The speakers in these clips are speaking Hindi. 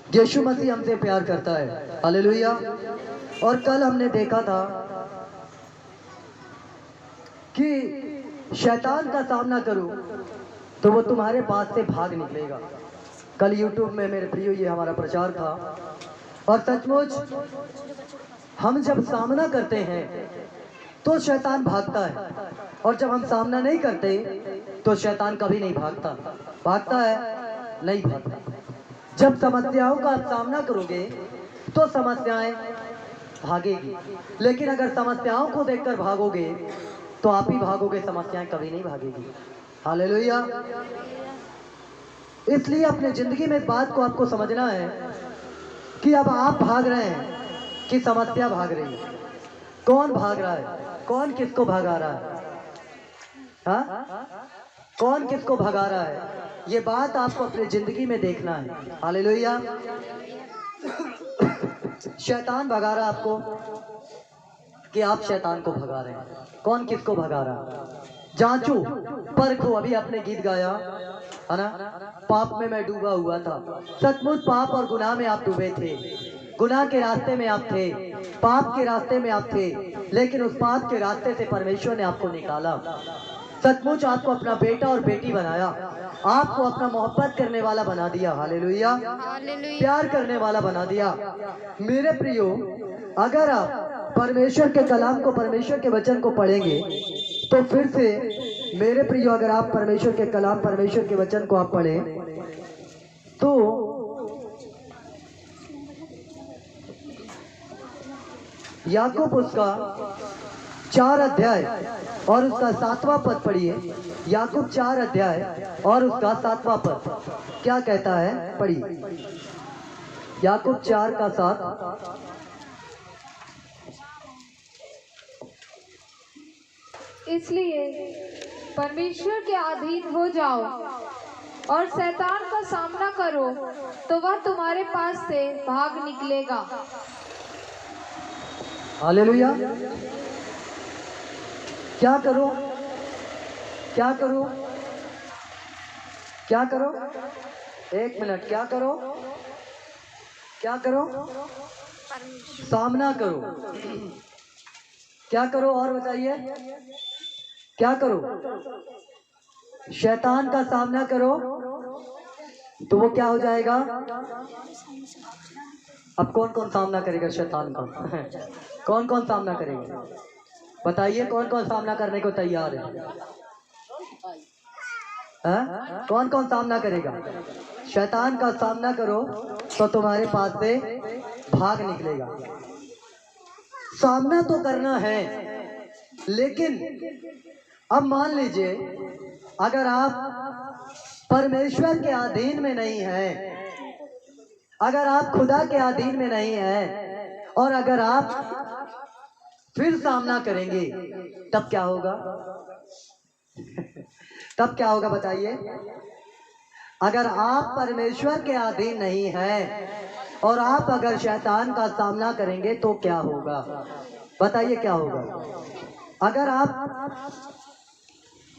यीशु मसीह हमसे प्यार करता है। हालेलुया। और कल हमने देखा था कि शैतान का सामना करो तो वो तुम्हारे पास से भाग निकलेगा। कल यूट्यूब में मेरे प्रियो ये हमारा प्रचार था और सचमुच हम जब सामना करते हैं तो शैतान भागता है, और जब हम सामना नहीं करते तो शैतान कभी नहीं भागता। भागता है? नहीं भागता। जब समस्याओं का आप सामना करोगे तो समस्याएं भागेगी, लेकिन अगर समस्याओं को देखकर भागोगे तो आप ही भागोगे, समस्याएं कभी नहीं भागेगी। हालेलुया। इसलिए अपने जिंदगी में इस बात को आपको समझना है कि अब आप भाग रहे हैं कि समस्या भाग रही है। कौन भाग रहा है? कौन किसको भगा रहा है? हाँ, कौन किसको भगा रहा है? ये बात आपको अपनी जिंदगी में देखना है। हालेलुया। शैतान भगा रहा है आपको कि आप शैतान को भगा रहे हैं? कौन किसको भगा रहा है? जांचो परखो। अभी आपने गीत गाया है ना, पाप में मैं डूबा हुआ था। सचमुच पाप और गुनाह में आप डूबे थे, गुनाह के रास्ते में आप थे, पाप के रास्ते में आप थे, लेकिन उस पाप के रास्ते से परमेश्वर ने आपको निकाला। सचमुच आपको अपना बेटा और बेटी बनाया, आपको अपना मोहब्बत करने वाला बना दिया। हालेलुया। प्यार करने वाला बना दिया। मेरे प्रियो, अगर आप परमेश्वर के कलाम को, परमेश्वर के वचन को पढ़ेंगे तो फिर से मेरे प्रियो, अगर आप परमेश्वर के कलाम, परमेश्वर के वचन को आप पढ़ें तो याकूब उसका 4 अध्याय और उसका 7वां पद पढ़िए। याकूब 4 अध्याय और उसका 7वां पद क्या कहता है? पढ़िए। याकूब 4 का 7। इसलिए परमेश्वर के अधीन हो जाओ और शैतान का सामना करो तो वह तुम्हारे पास से भाग निकलेगा। हालेलुया। क्या करो? क्या करो? क्या करो? एक मिनट। क्या करो? क्या करो? सामना करो। क्या करो? और बताइए, क्या करो? शैतान का सामना करो तो वो क्या हो जाएगा? अब कौन कौन सामना करेगा शैतान का? कौन कौन सामना करेगा? बताइए, कौन कौन सामना करने को तैयार है? कौन कौन सामना करेगा? शैतान का सामना करो तो तुम्हारे पास से भाग निकलेगा। सामना तो करना है, लेकिन अब मान लीजिए अगर आप परमेश्वर के अधीन में नहीं हैं, अगर आप खुदा के अधीन में नहीं हैं, और अगर आप फिर सामना करेंगे तब क्या होगा? तब क्या होगा बताइए? अगर आप परमेश्वर के अधीन नहीं हैं और आप अगर शैतान का सामना करेंगे तो क्या होगा? बताइए क्या होगा? अगर आप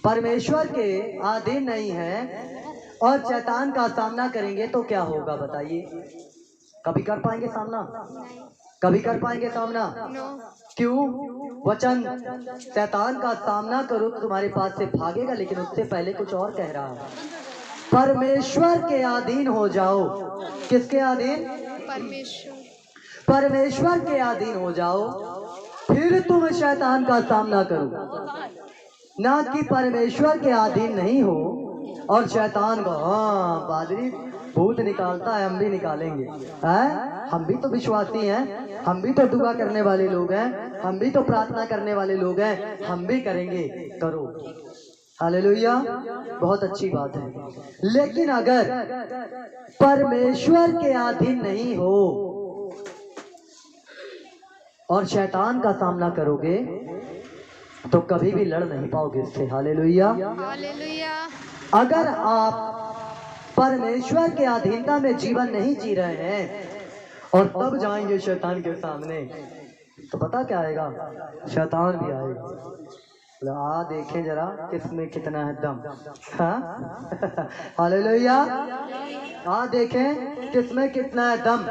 परमेश्वर के अधीन नहीं हैं और शैतान का सामना करेंगे तो क्या होगा? बताइए। कभी कर पाएंगे सामना? कभी कर पाएंगे सामना? क्यों? वचन शैतान का सामना करो तो तुम्हारे पास से भागेगा, लेकिन उससे पहले कुछ और कह रहा है। परमेश्वर के अधीन हो जाओ। किसके अधीन? परमेश्वर के अधीन हो जाओ, फिर तुम शैतान का सामना करो। ना कि परमेश्वर के अधीन नहीं हो और शैतान को, हाँ पादरी भूत निकालता है, हम भी निकालेंगे। हैं? हम भी तो विश्वासी हैं, हम भी तो दुआ करने वाले लोग हैं, हम भी तो प्रार्थना करने वाले लोग हैं, हम भी करेंगे। करो। हालेलुया। बहुत अच्छी बात है। लेकिन अगर परमेश्वर के अधीन नहीं हो और शैतान का सामना करोगे तो कभी भी लड़ नहीं पाओगे इससे। हालेलुया। अगर आप परमेश्वर के अधीनता में जीवन नहीं जी रहे हैं और तब जाएंगे शैतान के सामने तो पता क्या आएगा? शैतान भी आएगा। देखें जरा किसमें कितना है दम। हाँ? हालेलुया। देखें किसमें कितना है दम।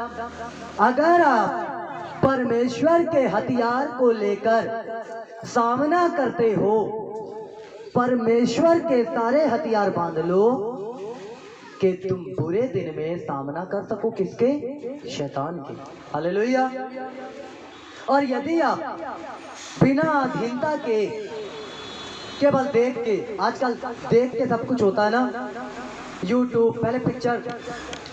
अगर आप परमेश्वर के हथियार को लेकर सामना करते हो, परमेश्वर के सारे हथियार बांध लो कि तुम बुरे दिन में सामना कर सको। किसके? शैतान के। हालेलुया। और यदि आप बिना अधीनता के केवल देख के, आजकल देख के सब कुछ होता है ना, यूट्यूब, पहले पिक्चर,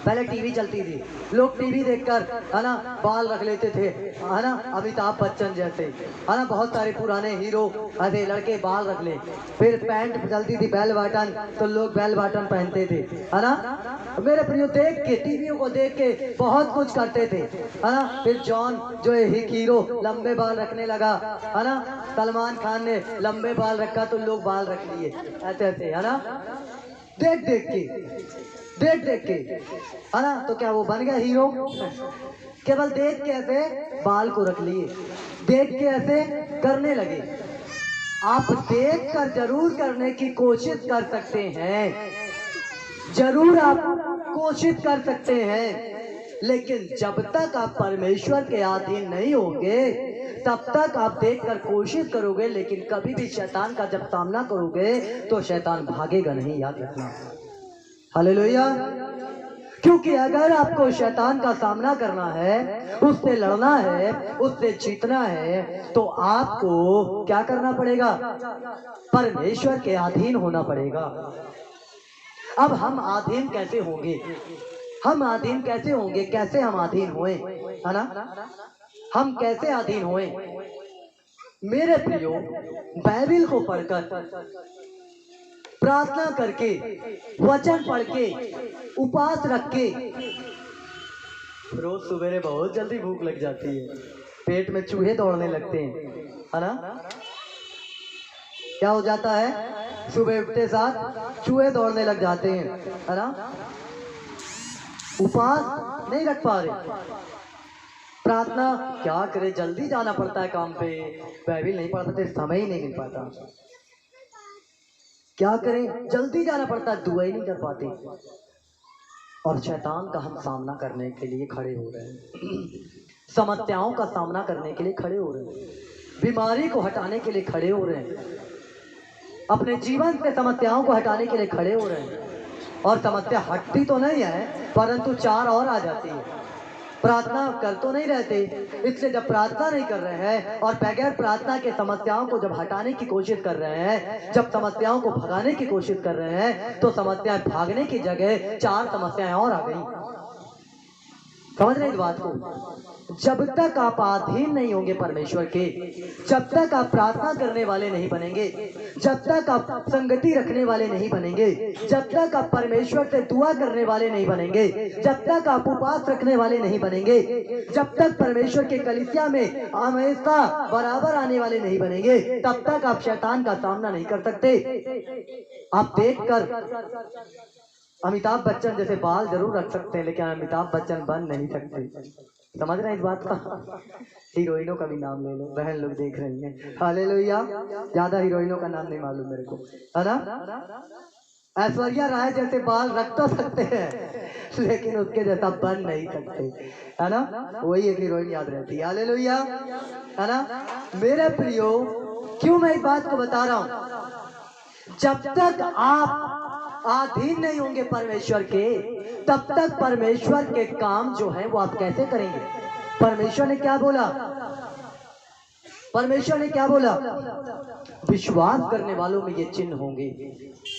पहले टीवी चलती थी, लोग टीवी देखकर है ना बाल रख लेते थे, है ना, अमिताभ बच्चन जैसे, है ना, बहुत सारे पुराने हीरो ऐसे लड़के बाल रख ले। फिर पैंट चलती थी बेल बटन, तो लोग बेल बटन पहनते थे, है ना। मेरे प्रियो देख के, टीवियों को देख के बहुत कुछ करते थे, है ना। फिर जॉन जो है हीरो लंबे बाल रखने लगा, है ना। सलमान खान ने लंबे बाल रखा तो लोग बाल रख लिए, ऐसे ऐसे, है ना। देख देख के, है ना। तो क्या वो बन गया हीरो? केवल देख के ऐसे बाल को रख लिए, देख के ऐसे करने लगे। आप देख कर जरूर करने की कोशिश कर सकते हैं, जरूर आप कोशिश कर सकते हैं, लेकिन जब तक आप परमेश्वर के अधीन नहीं होंगे तब तक आप देखकर कोशिश करोगे, लेकिन कभी भी शैतान का जब सामना करोगे तो शैतान भागेगा नहीं, याद रखना। हालेलुया। क्योंकि अगर आपको शैतान का सामना करना है, उससे लड़ना है, उससे जीतना है, तो आपको क्या करना पड़ेगा? परमेश्वर के अधीन होना पड़ेगा। अब हम अधीन कैसे होंगे? हम अधीन कैसे होंगे? कैसे हम अधीन हुए, है ना? हम कैसे अधीन हुए? मेरे प्रियो, बाइबिल को पढ़कर, प्रार्थना करके, वचन पढ़ के, उपवास रख के, रोज सवेरे बहुत जल्दी भूख लग जाती है, पेट में चूहे दौड़ने लगते हैं, है ना। क्या हो जाता है? सुबह उठते साथ चूहे दौड़ने लग जाते हैं, है ना। उपवास नहीं रख पा रहे, प्रार्थना क्या करे, जल्दी जाना पड़ता है काम पे, बाइबिल नहीं पढ़ पाते, समय ही नहीं मिल पाता, क्या करें, जल्दी जाना पड़ता है, दुआ ही नहीं कर पाते। और शैतान का हम सामना करने के लिए खड़े हो रहे हैं, समस्याओं का सामना करने के लिए खड़े हो रहे हैं, बीमारी को हटाने के लिए खड़े हो रहे हैं, अपने जीवन से समस्याओं को हटाने के लिए खड़े हो रहे हैं। और समस्या हटती तो नहीं है, परंतु चार और आ जाती है। प्रार्थना कर तो नहीं रहते, इसलिए जब प्रार्थना नहीं कर रहे हैं और बगैर प्रार्थना के समस्याओं को जब हटाने की कोशिश कर रहे हैं, जब समस्याओं को भगाने की कोशिश कर रहे हैं, तो समस्याएं भागने की जगह चार समस्याएं और आ गई। समझ रहे इस बात को? जब तक आप अधीन नहीं होंगे परमेश्वर के, जब तक आप प्रार्थना करने वाले नहीं बनेंगे, जब तक आप संगति रखने वाले नहीं बनेंगे, जब तक आप परमेश्वर से दुआ करने वाले नहीं बनेंगे, जब तक आप उपवास रखने वाले नहीं बनेंगे, जब तक परमेश्वर के कलीसिया में हमेशा बराबर आने वाले नहीं बनेंगे, तब तक आप शैतान का सामना नहीं कर सकते। आप देखकर अमिताभ बच्चन जैसे बाल जरूर रख सकते हैं, लेकिन अमिताभ बच्चन बन नहीं सकते। समझ रहे हैं इस बात का? हीरोइनों का भी नाम ले लो, बहन लोग देख रही हैं, हालेलुया। ज्यादा हीरोइनों का नाम नहीं मालूम मेरे को, है ना। ऐश्वर्या राय जैसे बाल रख तो सकते हैं, लेकिन उसके जैसा बन नहीं सकते, है ना। वही एक हीरोइन याद रहती है, हालेलुया, है ना। मेरे प्रियो, क्यों मैं इस बात को बता रहा हूं? जब तक आप अधीन नहीं होंगे परमेश्वर के, तब तक परमेश्वर के काम जो है वो आप कैसे करेंगे? परमेश्वर ने क्या बोला? परमेश्वर ने क्या बोला? विश्वास करने वालों में ये चिन्ह होंगे,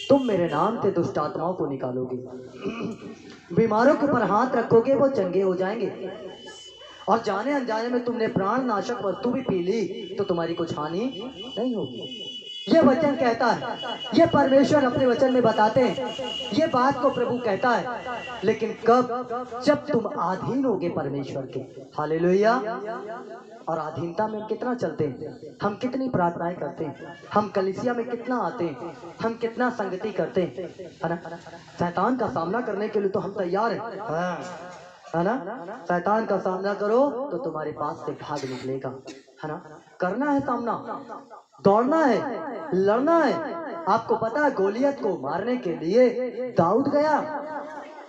तुम मेरे नाम से दुष्ट आत्माओं को निकालोगे, बीमारों के ऊपर हाथ रखोगे वो चंगे हो जाएंगे, और जाने अनजाने में तुमने प्राण नाशक वस्तु भी पी ली तो तुम्हारी कुछ हानि नहीं होगी। ये वचन कहता है, ये परमेश्वर अपने वचन में बताते हैं, ये बात को प्रभु कहता है। लेकिन कब? जब तुम अधीन होगे परमेश्वर के। हालेलुया। और अधीनता में हम कितना चलते हैं, हम कितनी प्रार्थनाएं करते हैं, हम कलीसिया में कितना आते हैं, हम कितना संगति करते हैं, है ना। शैतान का सामना करने के लिए तो हम तैयार हैं, है ना। शैतान का सामना करो तो तुम्हारे पास से भाग निकलेगा, है ना। करना है सामना, दौड़ना है, लड़ना है। आपको पता है गोलियत को मारने के लिए दाऊद गया,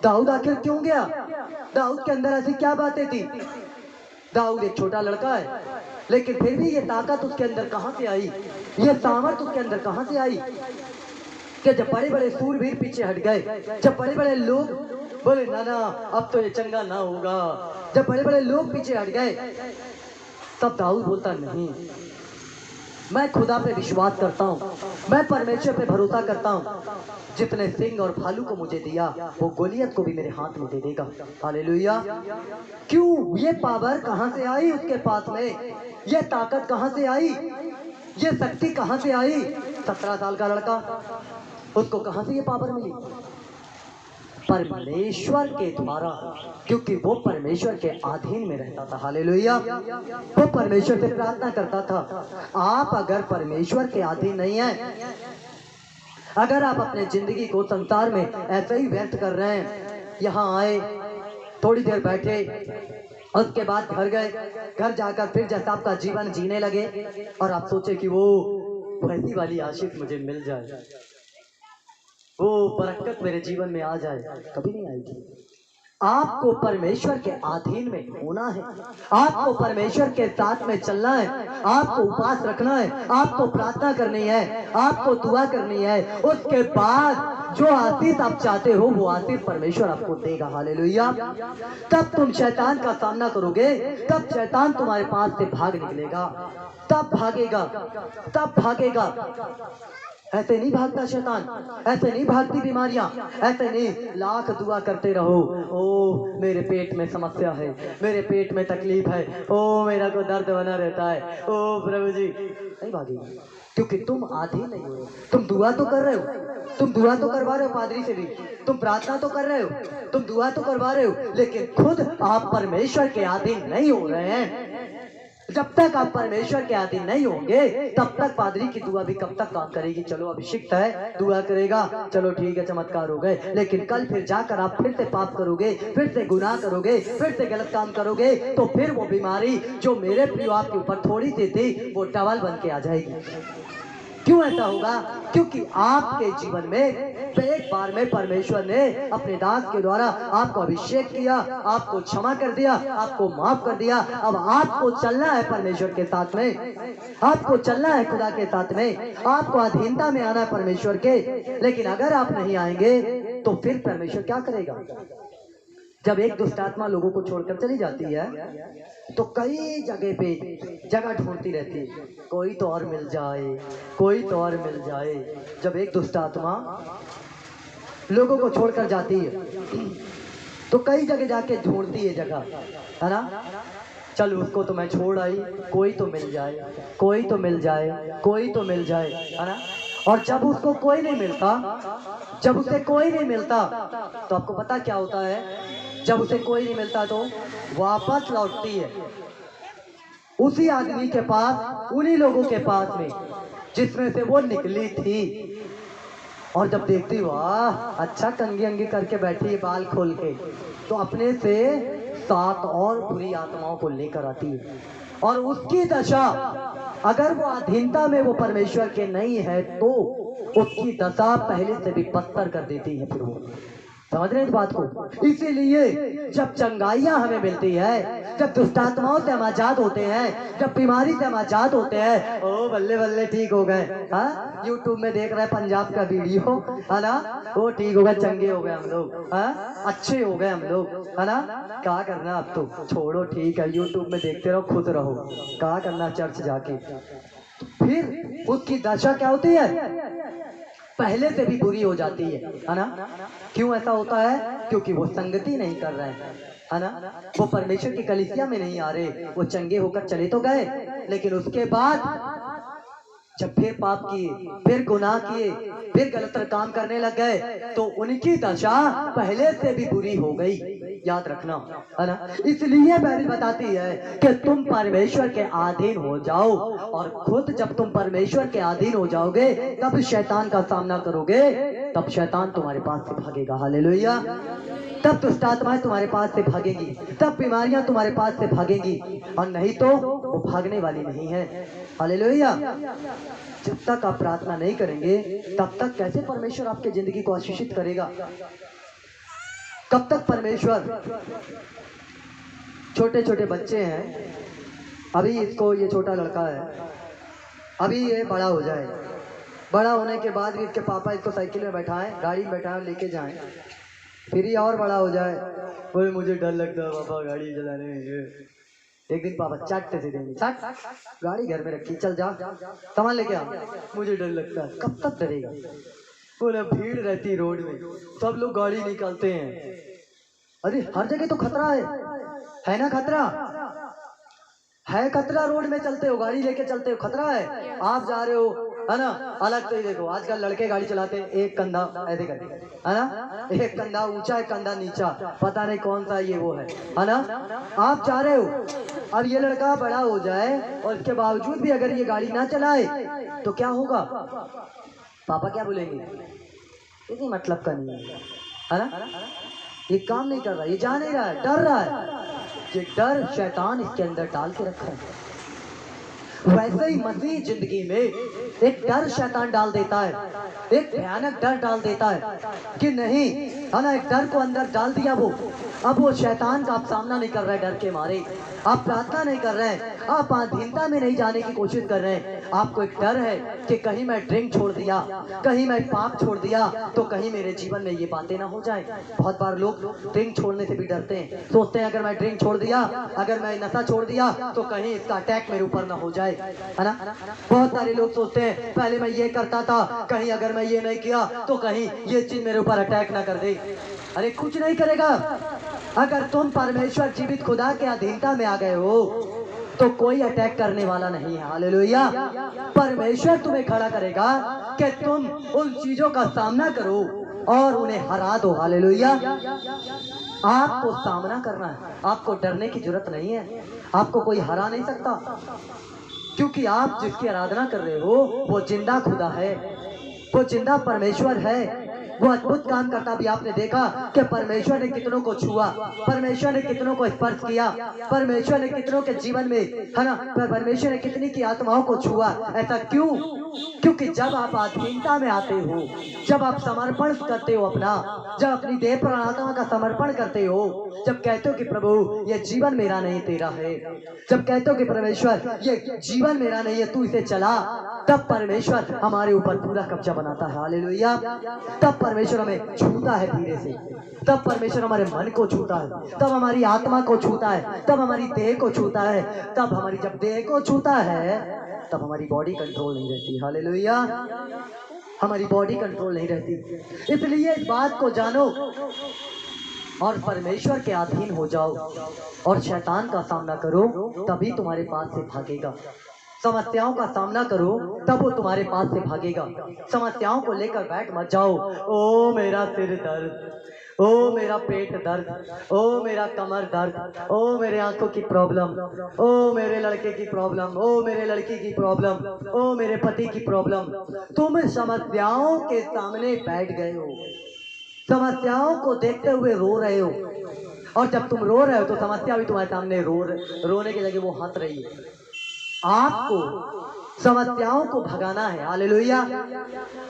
दाऊद आखिर क्यों गया? दाऊद के अंदर ऐसी क्या बातें थी? दाऊद एक छोटा लड़का है, लेकिन फिर भी ये ताकत उसके अंदर कहां से आई, ये सामर्थ उसके अंदर कहां से आई कि जब बड़े बड़े सूरवीर पीछे हट गए, जब बड़े बड़े लोग बोले ना ना अब तो ये चंगा ना होगा, जब बड़े बड़े लोग पीछे हट गए, तब दाऊद बोलता नहीं, मैं खुदा पे विश्वास करता हूँ, मैं परमेश्वर पे भरोसा करता हूँ, जितने सिंह और भालू को मुझे दिया वो गोलियत को भी मेरे हाथ में दे देगा। हालेलुया। क्यों? ये पावर कहाँ से आई उसके पास में? ये ताकत कहाँ से आई? ये शक्ति कहाँ से आई? 17 साल का लड़का, उसको कहाँ से ये पावर मिली? परमेश्वर के द्वारा, क्योंकि वो परमेश्वर के अधीन में रहता था। हालेलुया। वो परमेश्वर से प्रार्थना करता था। आप अगर परमेश्वर के अधीन नहीं है, अगर आप अपने जिंदगी को संसार में ऐसे ही व्यर्थ कर रहे हैं, यहाँ आए, थोड़ी देर बैठे, उसके बाद घर गए, घर जाकर फिर जैसा आपका जीवन जीने लगे और आप सोचे कि वो वैसी वाली आशिक मुझे मिल जाए, वो बरकत मेरे जीवन में आ जाए, कभी नहीं आएगी। आपको परमेश्वर के अधीन में होना है, आपको परमेश्वर के साथ में चलना है, आपको उपवास रखना है, आपको प्रार्थना करनी है, आपको दुआ करनी है। उसके बाद जो आशीष आप चाहते हो वो आशीष परमेश्वर आपको देगा। हालेलुया। तब तुम शैतान का सामना करोगे, तब शैतान तुम्हारे पास से भाग निकलेगा, तब भागेगा, तब भागेगा। ऐसे नहीं भागता शैतान, ऐसे नहीं भागती बीमारियां, ऐसे नहीं लाख दुआ करते रहो, ओ मेरे पेट में समस्या है, मेरे पेट में तकलीफ है, ओ मेरा को दर्द बना रहता है, ओ प्रभु जी, नहीं भागेगी, क्योंकि तुम आधे नहीं हो। तुम दुआ तो कर रहे हो, तुम दुआ तो करवा रहे हो पादरी से भी, तुम प्रार्थना तो कर रहे हो, तुम दुआ तो करवा रहे हो, लेकिन खुद आप परमेश्वर के अधीन नहीं हो रहे हैं। जब तक आप परमेश्वर के अधीन नहीं होंगे, तब तक पादरी की दुआ भी कब तक काम करेगी? चलो अभिषिक्त है, दुआ करेगा, चलो ठीक है, चमत्कार हो गए, लेकिन कल फिर जाकर आप फिर से पाप करोगे, फिर से गुनाह करोगे, फिर से गलत काम करोगे, तो फिर वो बीमारी जो मेरे प्रिय आपके ऊपर थोड़ी सी थी, वो टवल बन के आ जाएगी। क्यों ऐसा होगा? क्योंकि आपके जीवन में एक बार में परमेश्वर ने अपने दास के द्वारा आपको अभिषेक किया, आपको क्षमा कर दिया, आपको माफ कर दिया। अब आपको चलना है परमेश्वर के साथ में, आपको चलना है खुदा के साथ में, आपको अधीनता में आना है परमेश्वर के। लेकिन अगर आप नहीं आएंगे तो फिर परमेश्वर क्या करेगा? जब एक दुष्ट आत्मा लोगों को छोड़कर चली जाती है तो कई जगह पे जगह ढूंढती रहती है, कोई तो और मिल जाए, कोई तो और मिल जाए। जब एक दुष्ट आत्मा लोगों को छोड़कर जाती है तो कई जगह जाके ढूंढती है जगह, है ना? चल उसको तो मैं छोड़ आई, कोई तो मिल जाए, कोई तो मिल जाए, कोई तो मिल जाए, है ना? और जब उसको कोई नहीं मिलता, जब उसे कोई नहीं मिलता, तो आपको पता क्या होता है? जब उसे कोई नहीं मिलता तो वापस लौटती है उसी आदमी के पास, उन्हीं लोगों के पास में जिसमें से वो निकली थी। और जब देखती, वाह अच्छा कंगी अंगी करके बैठी है बाल खोल के, तो अपने से 7 और बुरी आत्माओं को लेकर आती है। और उसकी दशा, अगर वो अधीनता में वो परमेश्वर के नहीं है तो उसकी दशा पहले से भी बदतर कर देती है। फिर वो समझ रहे हैं इस बात को? इसीलिए जब चंगाइयां हमें मिलती है, जब दुष्टात्माओं से हम आजाद होते हैं, जब बीमारी से हम आजाद होते हैं, ओ बल्ले बल्ले ठीक हो गए। हाँ, यूट्यूब में देख रहे हैं पंजाब का वीडियो, है ना? वो ठीक हो गए, चंगे हो गए हम लोग, हाँ अच्छे हो गए हम लोग, है ना? क्या करना अब तो छोड़ो, ठीक है, यूट्यूब में देखते रहो, खुश रहो, क्या करना चर्च जाके। फिर उसकी दशा क्या होती है? पहले से भी बुरी हो जाती है ना? क्यों ऐसा होता है? क्योंकि वो संगति नहीं कर रहे हैं, है ना? वो परमेश्वर की कलीसिया में नहीं आ रहे। वो चंगे होकर चले तो गए, लेकिन उसके बाद जब फिर पाप किए, फिर गुनाह किए, फिर गलत काम करने लग गए, तो उनकी दशा पहले से भी बुरी हो गई। याद रखना, है ना? इसलिए बाइबल बताती है कि तुम परमेश्वर के अधीन हो जाओ, और खुद जब तुम परमेश्वर के अधीन हो जाओगे तब शैतान का सामना करोगे, तब शैतान तुम्हारे पास से भागेगा। हालेलुया। तब दुष्ट आत्माएं तुम्हारे पास से भागेंगी, तब बीमारियां तुम्हारे पास से भागेंगी, और नहीं तो वो भागने वाली नहीं है। हालेलुया। जब तक आप प्रार्थना नहीं करेंगे तब तक कैसे परमेश्वर आपके जिंदगी को आशीषित करेगा? कब तक परमेश्वर, छोटे छोटे बच्चे हैं, अभी इसको, ये छोटा लड़का है, अभी ये बड़ा हो जाए, बड़ा होने के बाद भी इसके पापा इसको साइकिल में बैठाएं, गाड़ी में बैठाएं, लेके जाएं, फिर ये और बड़ा हो जाए, बोले मुझे डर लगता है पापा गाड़ी चलाने में। एक दिन पापा चट से देंगे, चट, गाड़ी घर में रखी, चल जा सामान लेके आ, मुझे डर लगता है। कब तक डरेगा? बोले भीड़ रहती रोड में, सब लोग गाड़ी निकालते हैं। अरे हर जगह तो खतरा है ना? खतरा है, खतरा। रोड में चलते हो, गाड़ी लेके चलते हो, खतरा है। आप जा रहे हो, है ना, अलग तो ही देखो, आजकल लड़के गाड़ी चलाते हैं, एक कंधा ऐसे करके, है ना, एक कंधा ऊंचा, एक कंधा नीचा, पता नहीं कौन सा ये वो है ना। आप जा रहे हो, अब ये लड़का बड़ा हो जाए और इसके बावजूद भी अगर ये गाड़ी ना चलाए तो क्या होगा? पापा क्या बोलेंगे? किसी मतलब का नहीं है ना, ये काम नहीं कर रहा, ये जा नहीं रहा है, डर रहा है। ये डर शैतान इसके अंदर डाल के रखा है। वैसे ही मसीह जिंदगी में एक डर शैतान डाल देता है, एक भयानक डर डाल देता है कि नहीं, है ना, एक डर को अंदर डाल दिया वो। अब वो शैतान का आप सामना नहीं कर रहे डर के मारे, आप प्रार्थना नहीं कर रहे हैं, आप अधीनता में नहीं जाने की कोशिश कर रहे हैं। आपको एक डर है कि कहीं मैं ड्रिंक छोड़ दिया, कहीं मैं पाप छोड़ दिया तो कहीं मेरे जीवन में ये बातें ना हो जाए। बहुत बार लोग ड्रिंक छोड़ने से भी डरते हैं, सोचते हैं अगर मैं ड्रिंक छोड़ दिया, अगर मैं नशा छोड़ दिया तो कहीं इसका अटैक मेरे ऊपर ना हो जाए, है ना। बहुत सारे लोग सोचते हैं पहले मैं ये करता था, कहीं अगर मैं ये नहीं किया तो कहीं ये चीज मेरे ऊपर अटैक ना कर दे। अरे कुछ नहीं करेगा। अगर तुम परमेश्वर जीवित खुदा के अधीनता में आ गए हो तो कोई अटैक करने वाला नहीं है। हालेलुया। परमेश्वर तुम्हें खड़ा करेगा कि तुम उन चीजों का सामना करो और उन्हें हरा दो। हालेलुया। आपको सामना करना है, आपको डरने की जरूरत नहीं है। आपको कोई हरा नहीं सकता, क्योंकि आप जिसकी आराधना कर रहे हो वो जिंदा खुदा है, वो जिंदा परमेश्वर है। वो अद्भुत काम करता भी आपने देखा कि परमेश्वर ने कितनों को छुआ, परमेश्वर ने कितनों को स्पर्श किया, परमेश्वर ने कितनों के जीवन में, है ना, परमेश्वर ने कितनी की आत्माओं को छुआ। ऐसा क्यों? क्योंकि जब आप अधीनता में आते हो, जब आप समर्पण करते हो अपना, जब अपनी देह प्राण आत्मा का समर्पण करते हो, जब कहते हो कि प्रभु ये जीवन मेरा नहीं तेरा है, जब कहते हो कि परमेश्वर ये जीवन मेरा नहीं है तू इसे चला, तब परमेश्वर हमारे ऊपर पूरा कब्जा बनाता है। हालेलुया। तब परमेश्वर हमें छूता है धीरे से, तब परमेश्वर हमारे मन को छूता है, तब हमारी आत्मा को छूता है, तब हमारी देह को छूता है। तब हमारी जब देह को छूता है तब हमारी बॉडी कंट्रोल नहीं रहती। हालेलुया। हमारी बॉडी कंट्रोल नहीं रहती। इसलिए इस बात को जानो और परमेश्वर के अधीन हो जाओ और शैतान का सामना करो, तभी तुम्हारे पास से भागेगा। समस्याओं का सामना करो तब वो तुम्हारे पास से भागेगा। समस्याओं को लेकर बैठ मत जाओ, ओ मेरा सिर दर्द, ओ मेरा पेट दर्द, ओ मेरा कमर दर्द, ओ मेरे आंखों की प्रॉब्लम, ओ मेरे लड़के की प्रॉब्लम, ओ मेरे लड़की की प्रॉब्लम, ओ मेरे पति की प्रॉब्लम। तुम समस्याओं के सामने बैठ गए हो, समस्याओं को देखते हुए रो रहे हो, और जब तुम रो रहे हो तो समस्या भी तुम्हारे सामने रोने की जगह वो हंस रही है। आपको समस्याओं को भगाना है। हालेलुया।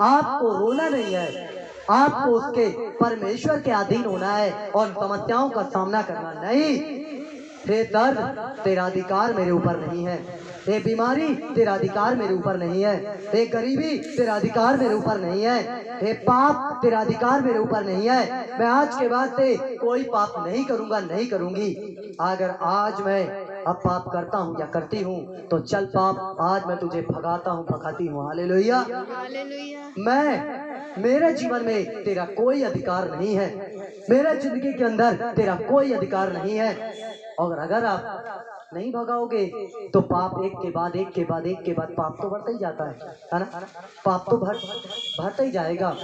आपको रोना नहीं है, आपको उसके परमेश्वर के अधीन होना है और समस्याओं का सामना करना नहीं। हे दर्द तेरा अधिकार मेरे ऊपर नहीं है, हे बीमारी तेरा अधिकार मेरे ऊपर नहीं है, हे गरीबी तेरा अधिकार मेरे ऊपर नहीं है, हे पाप तेरा अधिकार मेरे ऊपर नहीं है। मैं आज के बाद से कोई पाप नहीं करूंगा, नहीं करूंगी। अगर आज मैं अब पाप करता हूँ या करती हूँ तो चल पाप, आज मैं तुझे भगाता हूँ, भगाती हूँ। हालेलुया। मेरे जीवन में तेरा कोई अधिकार नहीं है, मेरे जिंदगी के अंदर तेरा कोई अधिकार नहीं है। और अगर आप नहीं भगाओगे तो पाप एक के बाद एक के बाद एक के बाद पाप तो बढ़ता ही जाता है ना। पाप तो बढ़ता ही जाएगा।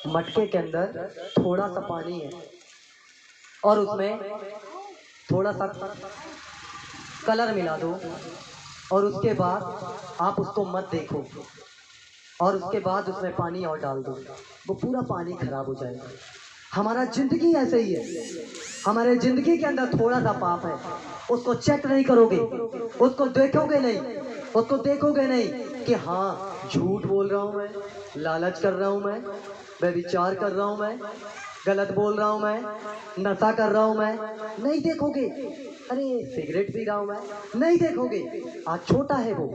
मटके के अंदर थोड़ा सा पानी है और उसमें थोड़ा सा कलर मिला दो और उसके बाद आप उसको मत देखो और उसके बाद उसमें पानी और डाल दो, वो पूरा पानी खराब हो जाएगा। हमारा जिंदगी ऐसे ही है। हमारे जिंदगी के अंदर थोड़ा सा पाप है, उसको चेक नहीं करोगे, उसको देखोगे नहीं, उसको देखोगे नहीं कि हाँ झूठ बोल रहा हूँ मैं, लालच कर रहा हूँ मैं, व्यभिचार कर रहा हूँ मैं, गलत बोल रहा हूँ मैं, नशा कर रहा हूँ मैं, नहीं देखोगे। अरे सिगरेट पी रहा हूँ मैं, नहीं देखोगे। आज छोटा है वो,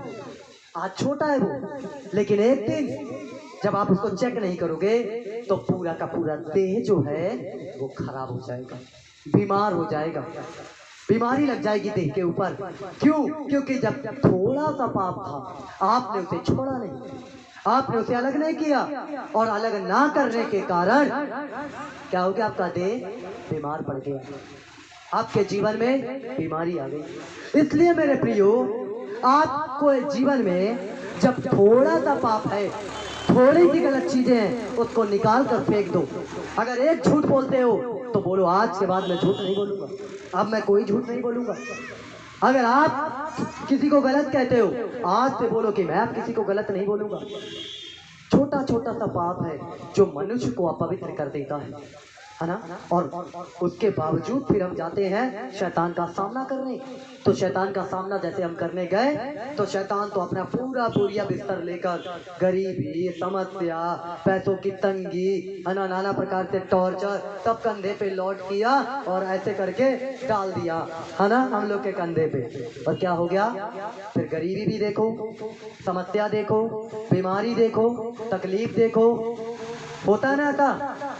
आज छोटा है वो, लेकिन एक दिन जब आप उसको चेक नहीं करोगे तो पूरा का पूरा देह जो है वो खराब हो जाएगा, बीमार हो जाएगा, बीमारी लग जाएगी देह के ऊपर। क्यों? क्योंकि जब थोड़ा सा पाप था आपने उसे छोड़ा नहीं, आपने उसे अलग नहीं किया, और अलग ना करने के कारण क्या हो गया, आपका देह बीमार पड़ गया, आपके जीवन में बीमारी आ गई। इसलिए मेरे प्रियो, आपको जीवन में जब थोड़ा सा पाप है, थोड़ी सी गलत चीजें हैं, उसको निकाल कर फेंक दो। अगर एक झूठ बोलते हो तो बोलो आज के बाद मैं झूठ नहीं बोलूंगा, अब मैं कोई झूठ नहीं बोलूंगा। अगर आप किसी को गलत कहते हो, आज से बोलो कि मैं अब किसी को गलत नहीं बोलूंगा। छोटा छोटा सा पाप है जो मनुष्य को अपवित्र कर देता है ना। और उसके बावजूद फिर हम जाते हैं शैतान का सामना करने। तो शैतान का सामना जैसे हम करने गए तो शैतान तो अपना पूरा बोरिया बिस्तर लेकर गरीबी, समस्या, पैसों की तंगी, है ना, नाना प्रकार से टॉर्चर सब कंधे पे लोड किया और ऐसे करके डाल दिया, है ना, हम लोग के कंधे पे। और क्या हो गया फिर? गरीबी भी देखो, समस्या देखो, बीमारी देखो, तकलीफ देखो। होता ना था?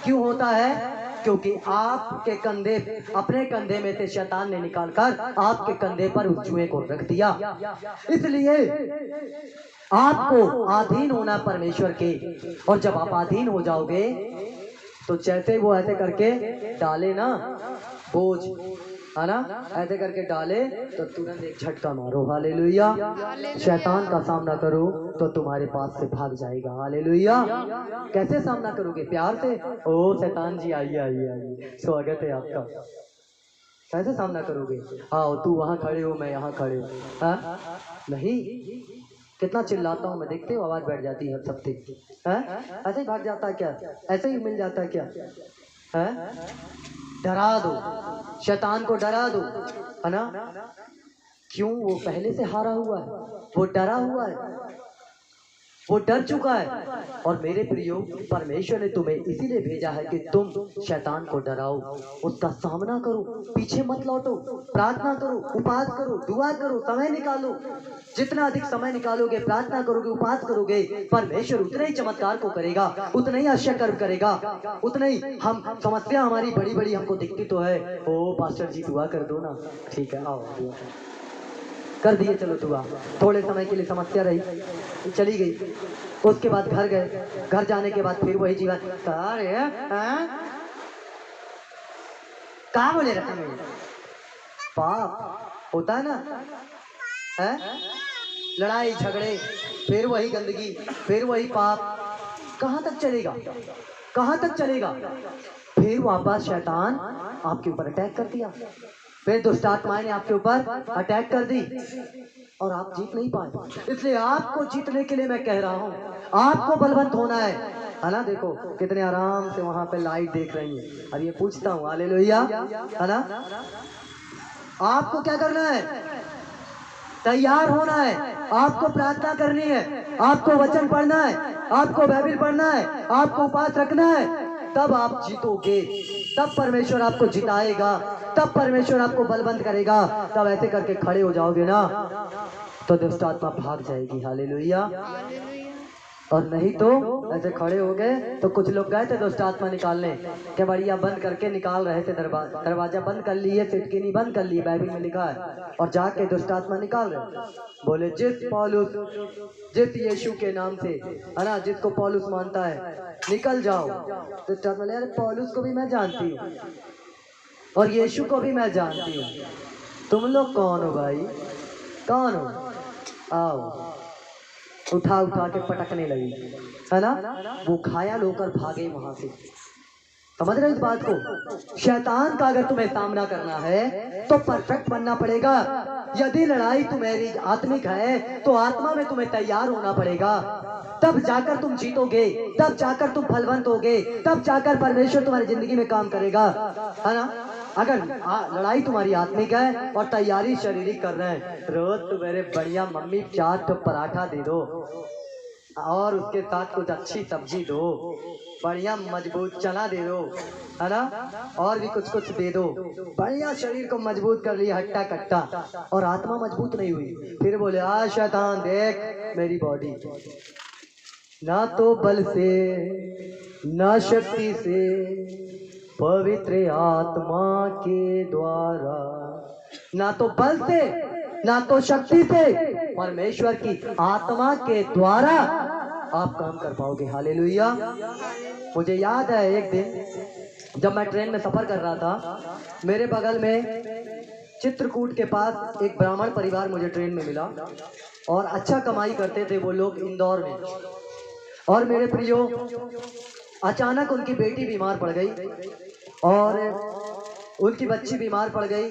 क्यों होता है? क्योंकि आपके कंधे, अपने कंधे में से शैतान ने निकालकर आपके कंधे पर उस जुए को रख दिया। इसलिए आपको अधीन होना परमेश्वर के। और जब आप अधीन हो जाओगे तो जैसे वो ऐसे करके डाले ना बोझ, है ना, ऐसे करके डाले तो तुरंत एक झटका मारो। हालेलुया। शैतान का सामना करो तो तुम्हारे पास से भाग जाएगा। हालेलुया। कैसे सामना करोगे? प्यार से। ओ शैतान जी आइए आइए आइए, स्वागत है आपका। कैसे सामना करोगे? आओ, तू वहां खड़े हो, मैं यहाँ खड़े हूँ। हाँ? नहीं, कितना चिल्लाता हूँ मैं, देखते हो आवाज बैठ जाती है सबकी। ऐसे ही भाग जाता है क्या? ऐसे ही मिल जाता है क्या? है? डरा दो, शैतान को डरा दो, है ना। क्यों? वो पहले से हारा हुआ है, वो डरा हुआ है, वो डर चुका है। और मेरे प्रियो, परमेश्वर ने तुम्हें इसीलिए भेजा है कि तुम शैतान को डराओ, उसका सामना करो, पीछे मत लौटो, प्रार्थना करो, उपवास करो, दुआ करो, समय निकालो। जितना अधिक समय निकालोगे, प्रार्थना करोगे, उपवास करोगे, परमेश्वर उतने ही चमत्कार को करेगा, उतना ही आश्चर्य कर्म करेगा, उतना ही हम समस्या हमारी बड़ी बड़ी हमको दिखती तो है। ओ पास्टर जी दुआ कर दो ना, ठीक है आओ दुआ कर दिए, चलो दुआ। थोड़े समय के लिए समस्या रही, चली गई। उसके बाद घर गए, घर जाने के बाद फिर वही जीवन। कहा बोले रखा मैं? पाप होता है ना, है? लड़ाई झगड़े, फिर वही गंदगी, फिर वही पाप। कहाँ तक चलेगा? कहाँ तक चलेगा? फिर वापस शैतान आपके ऊपर अटैक कर दिया, फिर दुष्ट आत्माएं ने आपके ऊपर अटैक कर दी और आप जीत नहीं पाए। इसलिए आपको जीतने के लिए मैं कह रहा हूँ, आपको बलवंत होना है ना। देखो कितने आराम से वहां पे लाइट देख रही है। अब ये पूछता हूँ, हालेलुया, है ना। आपको क्या करना है? तैयार होना है, आपको प्रार्थना करनी है, आपको वचन पढ़ना है, आपको बाइबल पढ़ना है, आपको उपवास रखना है, तब आप जीतोगे, तब परमेश्वर आपको जिताएगा, तब परमेश्वर आपको बलवंत करेगा। तब ऐसे करके खड़े हो जाओगे ना तो दुष्ट आत्मा भाग जाएगी। हालेलुया। और नहीं तो ऐसे खड़े हो गए तो कुछ लोग गए थे दुष्ट आत्मा निकालने, क्या बढ़िया बंद करके निकाल रहे थे, दरवाजा बंद कर लिए, सिटकिनी बंद कर ली, बाइबल में लिखा है, और जाके दुष्ट आत्मा निकाल रहे। बोले जिस पौलुस, जिस यीशु के नाम से, है ना, जिसको पौलुस मानता है, निकल जाओ। दुष्ट आत्मा ने, अरे पौलुस को भी मैं जानती हूँ और यीशु को भी मैं जानती हूँ, तुम लोग कौन हो भाई, कौन हो? आओ। उठा उठा के पटकने लगी, है ना। वो घायल होकर भागे वहां से। समझ रहे इस बात को? शैतान का अगर तुम्हें सामना करना है तो परफेक्ट बनना पड़ेगा। यदि लड़ाई तुम्हारी आत्मिक है तो आत्मा में तुम्हें तैयार होना पड़ेगा, तब जाकर तुम जीतोगे, तब जाकर तुम फलवंत होगे, तब जाकर परमेश्वर तुम्हारी जिंदगी में काम करेगा, है ना। अगर लड़ाई तुम्हारी आत्मिक है और तैयारी शारीरिक कर रहे हैं, रोज तुम्हारे बढ़िया मम्मी 4 तो पराठा दे दो, और उसके साथ कुछ अच्छी सब्जी दो, बढ़िया मजबूत चना दे दो, है ना, और भी कुछ कुछ दे दो, बढ़िया शरीर को मजबूत कर लिया हट्टा कट्टा, और आत्मा मजबूत नहीं हुई। फिर बोले आ शैतान देख मेरी बॉडी, ना तो बल से ना शक्ति से, पवित्र आत्मा के द्वारा, ना तो बल से ना तो शक्ति से, परमेश्वर की आत्मा के द्वारा आप काम कर पाओगे। हालेलुया। मुझे याद है एक दिन जब मैं ट्रेन में सफर कर रहा था, मेरे बगल में चित्रकूट के पास एक ब्राह्मण परिवार मुझे ट्रेन में मिला, और अच्छा कमाई करते थे वो लोग इंदौर में। और मेरे प्रियो, अचानक उनकी बेटी बीमार पड़ गई और उनकी बच्ची बीमार पड़ गई।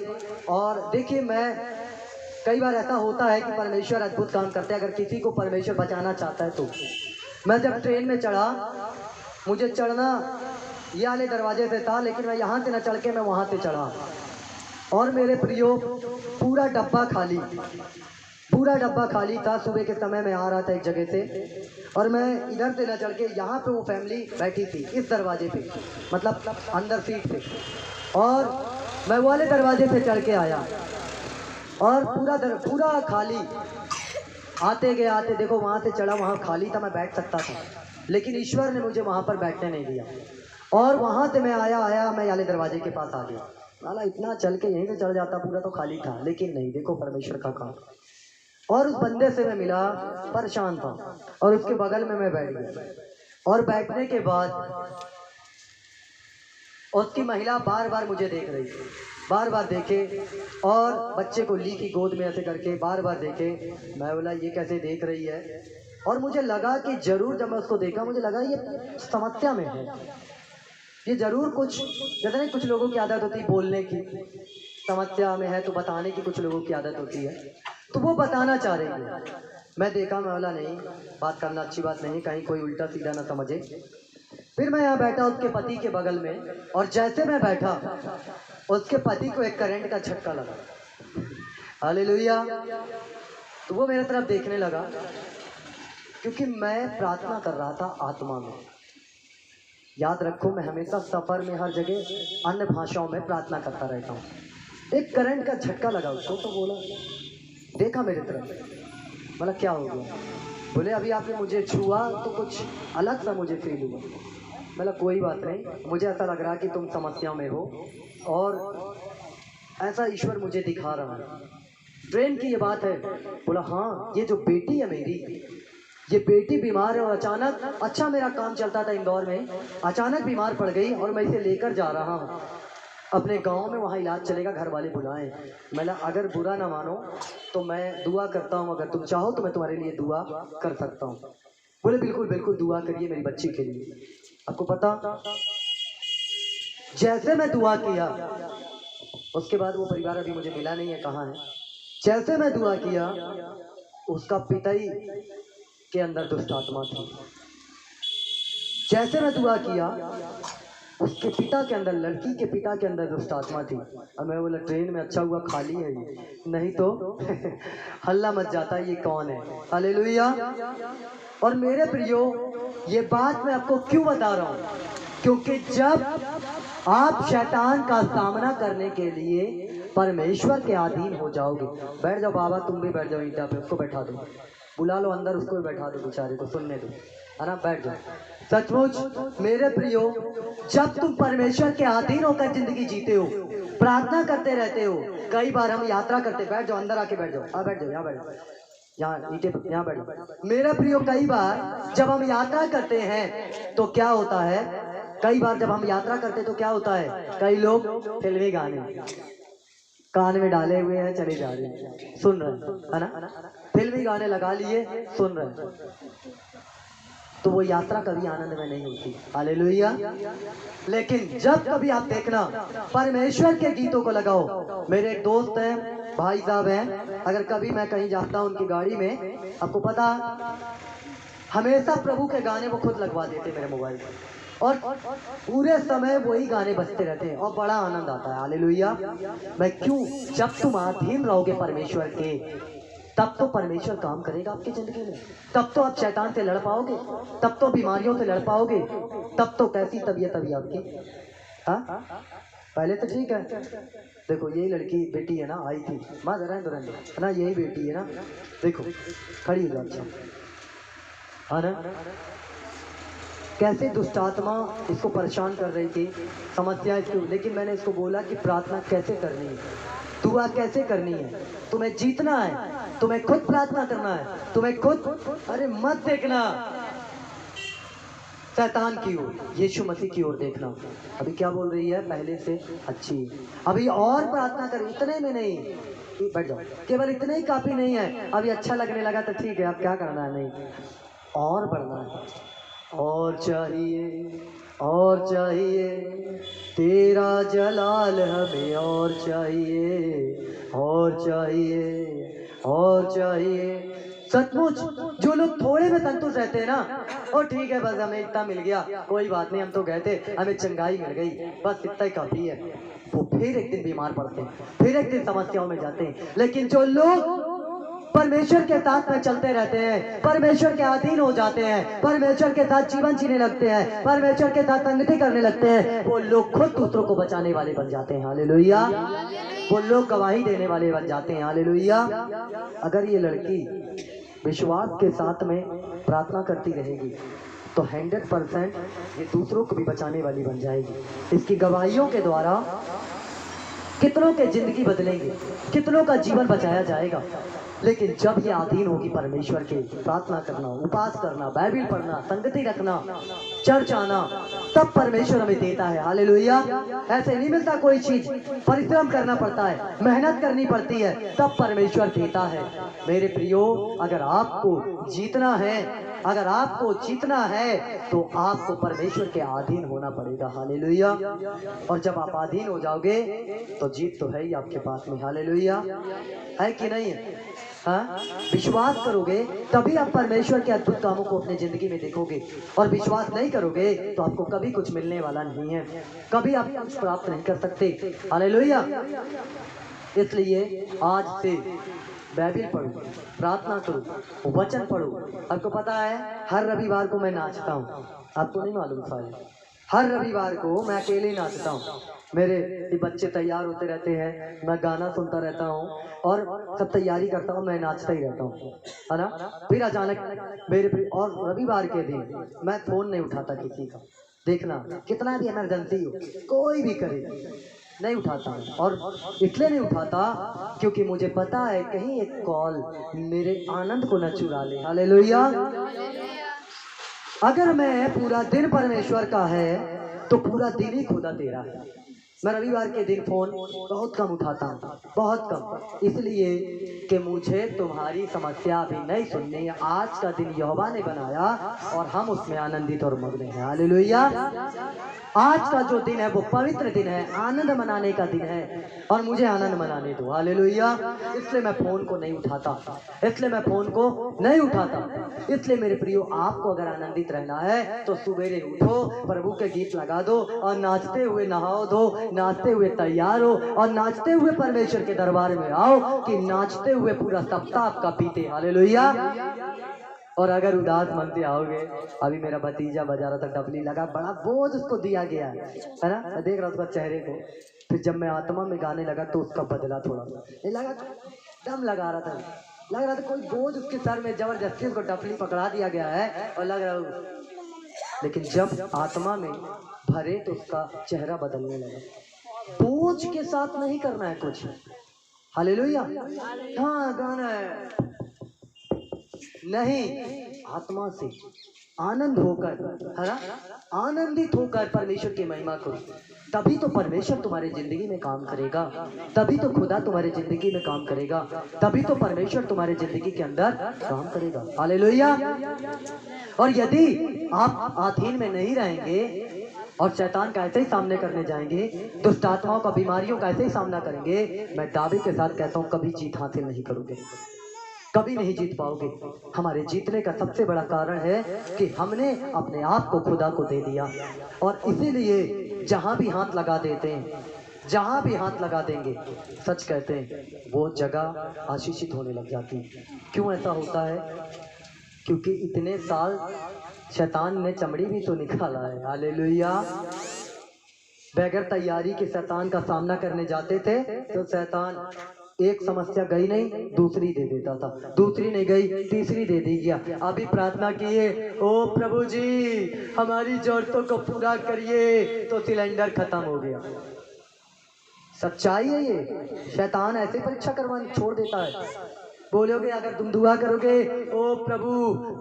और देखिए, मैं कई बार ऐसा होता है कि परमेश्वर अद्भुत काम करते हैं, अगर किसी को परमेश्वर बचाना चाहता है तो। मैं जब ट्रेन में चढ़ा, मुझे चढ़ना ये वाले दरवाजे से था, लेकिन मैं यहाँ से न चढ़ के मैं वहाँ से चढ़ा, और मेरे प्रियो पूरा डब्बा खाली, पूरा डब्बा खाली था। सुबह के समय में आ रहा था एक जगह से, और मैं इधर से न चढ़ के यहाँ पे वो फैमिली बैठी थी इस दरवाजे पे, मतलब अंदर सीट पे, और मैं वो वाले दरवाजे से चढ़ के आया, और पूरा खाली। आते गए आते देखो वहाँ से चढ़ा, वहाँ खाली था, मैं बैठ सकता था, लेकिन ईश्वर ने मुझे वहाँ पर बैठने नहीं दिया। और वहाँ से मैं आया मैं वाले दरवाजे के पास आ गया। नाला इतना चल के यहीं से चढ़ जाता, पूरा तो खाली था, लेकिन नहीं, देखो परमेश्वर का काम। और उस बंदे से मैं मिला, परेशान था, और उसके बगल में मैं बैठ गया। और बैठने के बाद उसकी महिला बार बार मुझे देख रही थी, बार बार देखे, और बच्चे को ली की गोद में ऐसे करके बार बार देखे। मैं बोला ये कैसे देख रही है, और मुझे लगा कि जरूर, जब मैं उसको देखा मुझे लगा ये समस्या में है, ये जरूर कुछ, जैसे नहीं कुछ लोगों की आदत होती है बोलने की, समस्या में है तो बताने की कुछ लोगों की आदत होती है, तो वो बताना चाह रही है। मैं देखा, मैं बोला नहीं, बात करना अच्छी बात नहीं, कहीं कोई उल्टा सीधा ना समझे। फिर मैं यहाँ बैठा उसके पति के बगल में, और जैसे मैं बैठा उसके पति को एक करंट का झटका लगा। हालेलुया। तो वो मेरे तरफ देखने लगा, क्योंकि मैं प्रार्थना कर रहा था आत्मा में। याद रखो, मैं हमेशा सफर में हर जगह अन्य भाषाओं में प्रार्थना करता रहता हूँ। एक करंट का झटका लगा उसको, तो बोला, देखा मेरे तरफ, बोला क्या हो गया? बोले अभी आपने मुझे छुआ तो कुछ अलग सा मुझे फील हुआ। बोला कोई बात नहीं, मुझे ऐसा लग रहा कि तुम समस्या में हो, और ऐसा ईश्वर मुझे दिखा रहा है। ट्रेन की ये बात है। बोला हाँ, ये जो बेटी है मेरी, ये बेटी बीमार है, और अचानक, अच्छा मेरा काम चलता था इंदौर में, अचानक बीमार पड़ गई, और मैं इसे लेकर जा रहा हूँ अपने गांव में, वहाँ इलाज चलेगा, घर वाले बुलाएं। मैंने अगर बुरा ना मानो तो मैं दुआ करता हूँ, अगर तुम चाहो तो मैं तुम्हारे लिए दुआ कर सकता हूँ। बोले बिल्कुल बिल्कुल, दुआ करिए मेरी बच्ची के लिए। आपको पता, जैसे मैं दुआ किया, उसके बाद वो परिवार अभी मुझे मिला नहीं है, कहाँ है। जैसे मैं दुआ किया, उसका पिता ही के अंदर दुष्ट आत्मा थी। जैसे मैं दुआ किया, उसके पिता के अंदर, लड़की के पिता के अंदर दुष्ट आत्मा थी। और मैं बोला ट्रेन में अच्छा हुआ खाली है ये, नहीं तो हल्ला मच जाता, ये कौन है। हालेलुया। और मेरे प्रियो, ये बात मैं आपको क्यों बता रहा हूँ, क्योंकि जब आप शैतान का सामना करने के लिए परमेश्वर के अधीन हो जाओगे। बैठ जाओ बाबा, तुम भी बैठ जाओ ईंटा पे, उसको बैठा दो, बुला लो अंदर, उसको भी बैठा दो, बेचारे को सुनने दो, है ना, बैठ जाओ। सचमुच मेरे प्रियो, जब तुम परमेश्वर के अधीन होकर जिंदगी जीते हो, प्रार्थना करते रहते हो, कई बार हम यात्रा करते, बैठ जाओ अंदर, आके बैठ जाओ, हाँ बैठ जाओ, यहाँ बैठ जाओ, यहाँ ईंटे पे, यहाँ बैठ जाओ। मेरे प्रियो, कई बार जब हम यात्रा करते हैं तो क्या होता है, कई बार जब हम यात्रा करते तो क्या होता है, कई लोग फिल्मी गाने कान में डाले हुए हैं, चले जा रहे हैं, सुन रहे हैं, है ना, फिल्मी गाने लगा लिए, सुन रहे हैं, तो वो यात्रा कभी आनंद में नहीं होती। हालेलुया। लेकिन जब कभी आप देखना, परमेश्वर के गीतों को लगाओ। मेरे एक दोस्त हैं, भाई साहब हैं, अगर कभी मैं कहीं जाता हूँ उनकी गाड़ी में, आपको पता, हमेशा प्रभु के गाने वो खुद लगवा देते मेरे मोबाइल पर, और पूरे समय वही गाने बजते रहते हैं, और बड़ा आनंद आता है। हालेलुया। मैं क्यों, जब तुम अधीन रहोगे परमेश्वर के, तब तो परमेश्वर काम करेगा आपकी जिंदगी में, तब तो आप शैतान से लड़ पाओगे, तब तो बीमारियों से लड़ पाओगे, तब तो कैसी तबीयत अभी आपकी। हाँ, पहले तो ठीक है। देखो यही लड़की बेटी है ना, आई थी माँ जरा है ना, यही बेटी है ना, देखो खड़ी हो जाओ। अच्छा हाँ ना, कैसे दुष्ट आत्मा इसको परेशान कर रही थी, समस्या इसको, लेकिन मैंने इसको बोला कि प्रार्थना कैसे करनी है, दुआ कैसे करनी है, तुम्हें जीतना है, तुम्हें खुद प्रार्थना करना है, तुम्हें खुद, अरे मत देखना शैतान की ओर, यीशु मसीह की ओर देखना। अभी क्या बोल रही है, पहले से अच्छी है, अभी और प्रार्थना कर, इतने में नहीं, बैठ जाओ, केवल इतने ही काफी नहीं है, अभी अच्छा लगने लगा तो ठीक है, अब क्या करना है, नहीं और बढ़ना है, और चाहिए, और चाहिए तेरा जलाल हमें, और चाहिए, और चाहिए, और चाहिए। सचमुच जो लोग थोड़े में संतुष्ट रहते हैं ना, और ठीक है बस हमें इतना मिल गया, कोई बात नहीं, हम तो गए थे, हमें चंगाई मिल गई, बस इतना ही काफी है, वो फिर एक दिन बीमार पड़ते हैं, फिर एक दिन समस्याओं में जाते हैं। लेकिन जो लोग परमेश्वर के साथ में चलते रहते हैं, परमेश्वर के अधीन हो जाते हैं, परमेश्वर के साथ जीवन जीने लगते हैं, परमेश्वर के साथ संगति करने लगते हैं, वो लोग खुद दूसरों को बचाने वाले बन जाते हैं। हालेलुया, वो लोग गवाही देने वाले बन जाते हैं। हालेलुया। अगर ये लड़की विश्वास के साथ में प्रार्थना करती रहेगी तो 100% ये दूसरों को भी बचाने वाली बन जाएगी। इसकी गवाहियों के द्वारा कितनों के जिंदगी बदलेंगे, कितनों का जीवन बचाया जाएगा। लेकिन जब ये अधीन होगी परमेश्वर के, प्रार्थना करना, उपास करना, बाइबिल पढ़ना, संगति रखना, चर्च आना, तब परमेश्वर हमें देता है। हालेलुया। ऐसे नहीं मिलता कोई चीज, परिश्रम करना पड़ता है, मेहनत करनी पड़ती है, तब परमेश्वर देता है। मेरे प्रियो, अगर आपको जीतना है, अगर आपको जीतना है तो आपको परमेश्वर के अधीन होना पड़ेगा। हालेलुया। और जब आप अधीन हो जाओगे तो जीत तो है ही आपके पास में। हालेलुया, है कि नहीं है? हाँ, विश्वास करोगे तभी आप परमेश्वर के अद्भुत कामों को अपनी जिंदगी में देखोगे, और विश्वास नहीं करोगे तो आपको कभी कुछ मिलने वाला नहीं है, कभी आप कुछ प्राप्त नहीं कर सकते। हालेलुया। इसलिए आज से बाइबिल पढ़ो, प्रार्थना करो, वचन पढ़ो। आपको पता है हर रविवार को मैं नाचता हूँ, आपको नहीं मालूम शायद, हर रविवार को मैं अकेले नाचता हूँ। मेरे बच्चे तैयार होते रहते हैं, मैं गाना सुनता रहता हूँ और सब तैयारी करता हूँ, मैं नाचता ही रहता हूँ, है ना। फिर अचानक मेरे, और रविवार के दिन मैं फोन नहीं उठाता किसी का, देखना कितना भी इमरजेंसी हो, कोई भी करे, नहीं उठाता हूँ। और इसलिए नहीं उठाता क्योंकि मुझे पता है कहीं एक कॉल मेरे आनंद को न चुरा ले। हालेलुया। अगर मैं पूरा दिन परमेश्वर का है तो पूरा दिन ही खुदा तेरा है। मैं रविवार के दिन फोन बहुत कम उठाता हूँ, बहुत कम, इसलिए कि मुझे तुम्हारी समस्या भी नहीं सुननी है। आज का दिन यहोवा ने बनाया और हम उसमें आनंदित और मग्न हैं। हालेलुया। आज का जो दिन है वो पवित्र दिन है, आनंद मनाने का दिन है, और मुझे आनंद मनाने दो। हालेलुया। इसलिए मैं फोन को नहीं उठाता, इसलिए मैं फोन को नहीं उठाता। इसलिए मेरे प्रियो, आपको अगर आनंदित रहना है तो सवेरे उठो, प्रभु के गीत लगा दो और नाचते हुए नहाओ धो, नाचते हुए तैयार हो और नाचते हुए परमेश्वर के दरबार में आओ कि नाचते हुए पूरा सप्ताह आपका बीते। हालेलुया। और अगर उदास मन से आओगे, अभी मेरा भतीजा बजा रहा था, डबली लगा, बड़ा बोझ उसको दिया गया है ना, मैं देख रहा था उसका चेहरे को। फिर जब मैं आत्मा में गाने लगा तो उसका बदला थोड़ा सा, ये लगा दम लगा रहा था, लग रहा था कोई बोझ उसके सर में जबरदस्ती उसको डबली पकड़ा दिया गया है, और लग रहा। लेकिन जब आत्मा में भरे तो उसका चेहरा बदलने लगा। बोझ के साथ नहीं करना है कुछ। हालेलुया। हाँ, गाना है नहीं, आत्मा से आनंद होकर, है ना, आनंदित होकर परमेश्वर की महिमा करो, तभी तो परमेश्वर तुम्हारे जिंदगी में काम करेगा, तभी तो खुदा तुम्हारे जिंदगी में काम करेगा, तभी तो परमेश्वर तुम्हारे जिंदगी के अंदर काम करेगा। हालेलुया। और यदि आप अधीन में नहीं रहेंगे और शैतान का ऐसे ही सामने करने जाएंगे, दुष्ट आत्माओं का, बीमारियों का ऐसे ही सामना करेंगे, मैं दावे के साथ कहता हूँ कभी जीत हासिल नहीं करोगे, कभी नहीं जीत पाओगे। हमारे जीतने का सबसे बड़ा कारण है कि हमने अपने आप को खुदा को दे दिया, और इसीलिए जहां भी हाथ लगा देते हैं जहां भी हाथ लगा देंगे, सच कहते हैं वो जगह आशीषित होने लग जाती है। क्यों ऐसा होता है? क्योंकि इतने साल शैतान ने चमड़ी भी तो निकाला है। हालेलुया। बगैर तैयारी के शैतान का सामना करने जाते थे तो शैतान एक समस्या गई नहीं दूसरी दे देता था, दूसरी नहीं गई तीसरी दे दी गया। अभी प्रार्थना किए, ओ प्रभु जी हमारी जरूरतों को पूरा करिए, तो सिलेंडर खत्म हो गया। सच्चाई है ये। शैतान ऐसे परीक्षा करवाने छोड़ देता है। बोलोगे अगर तुम दुआ करोगे, ओ प्रभु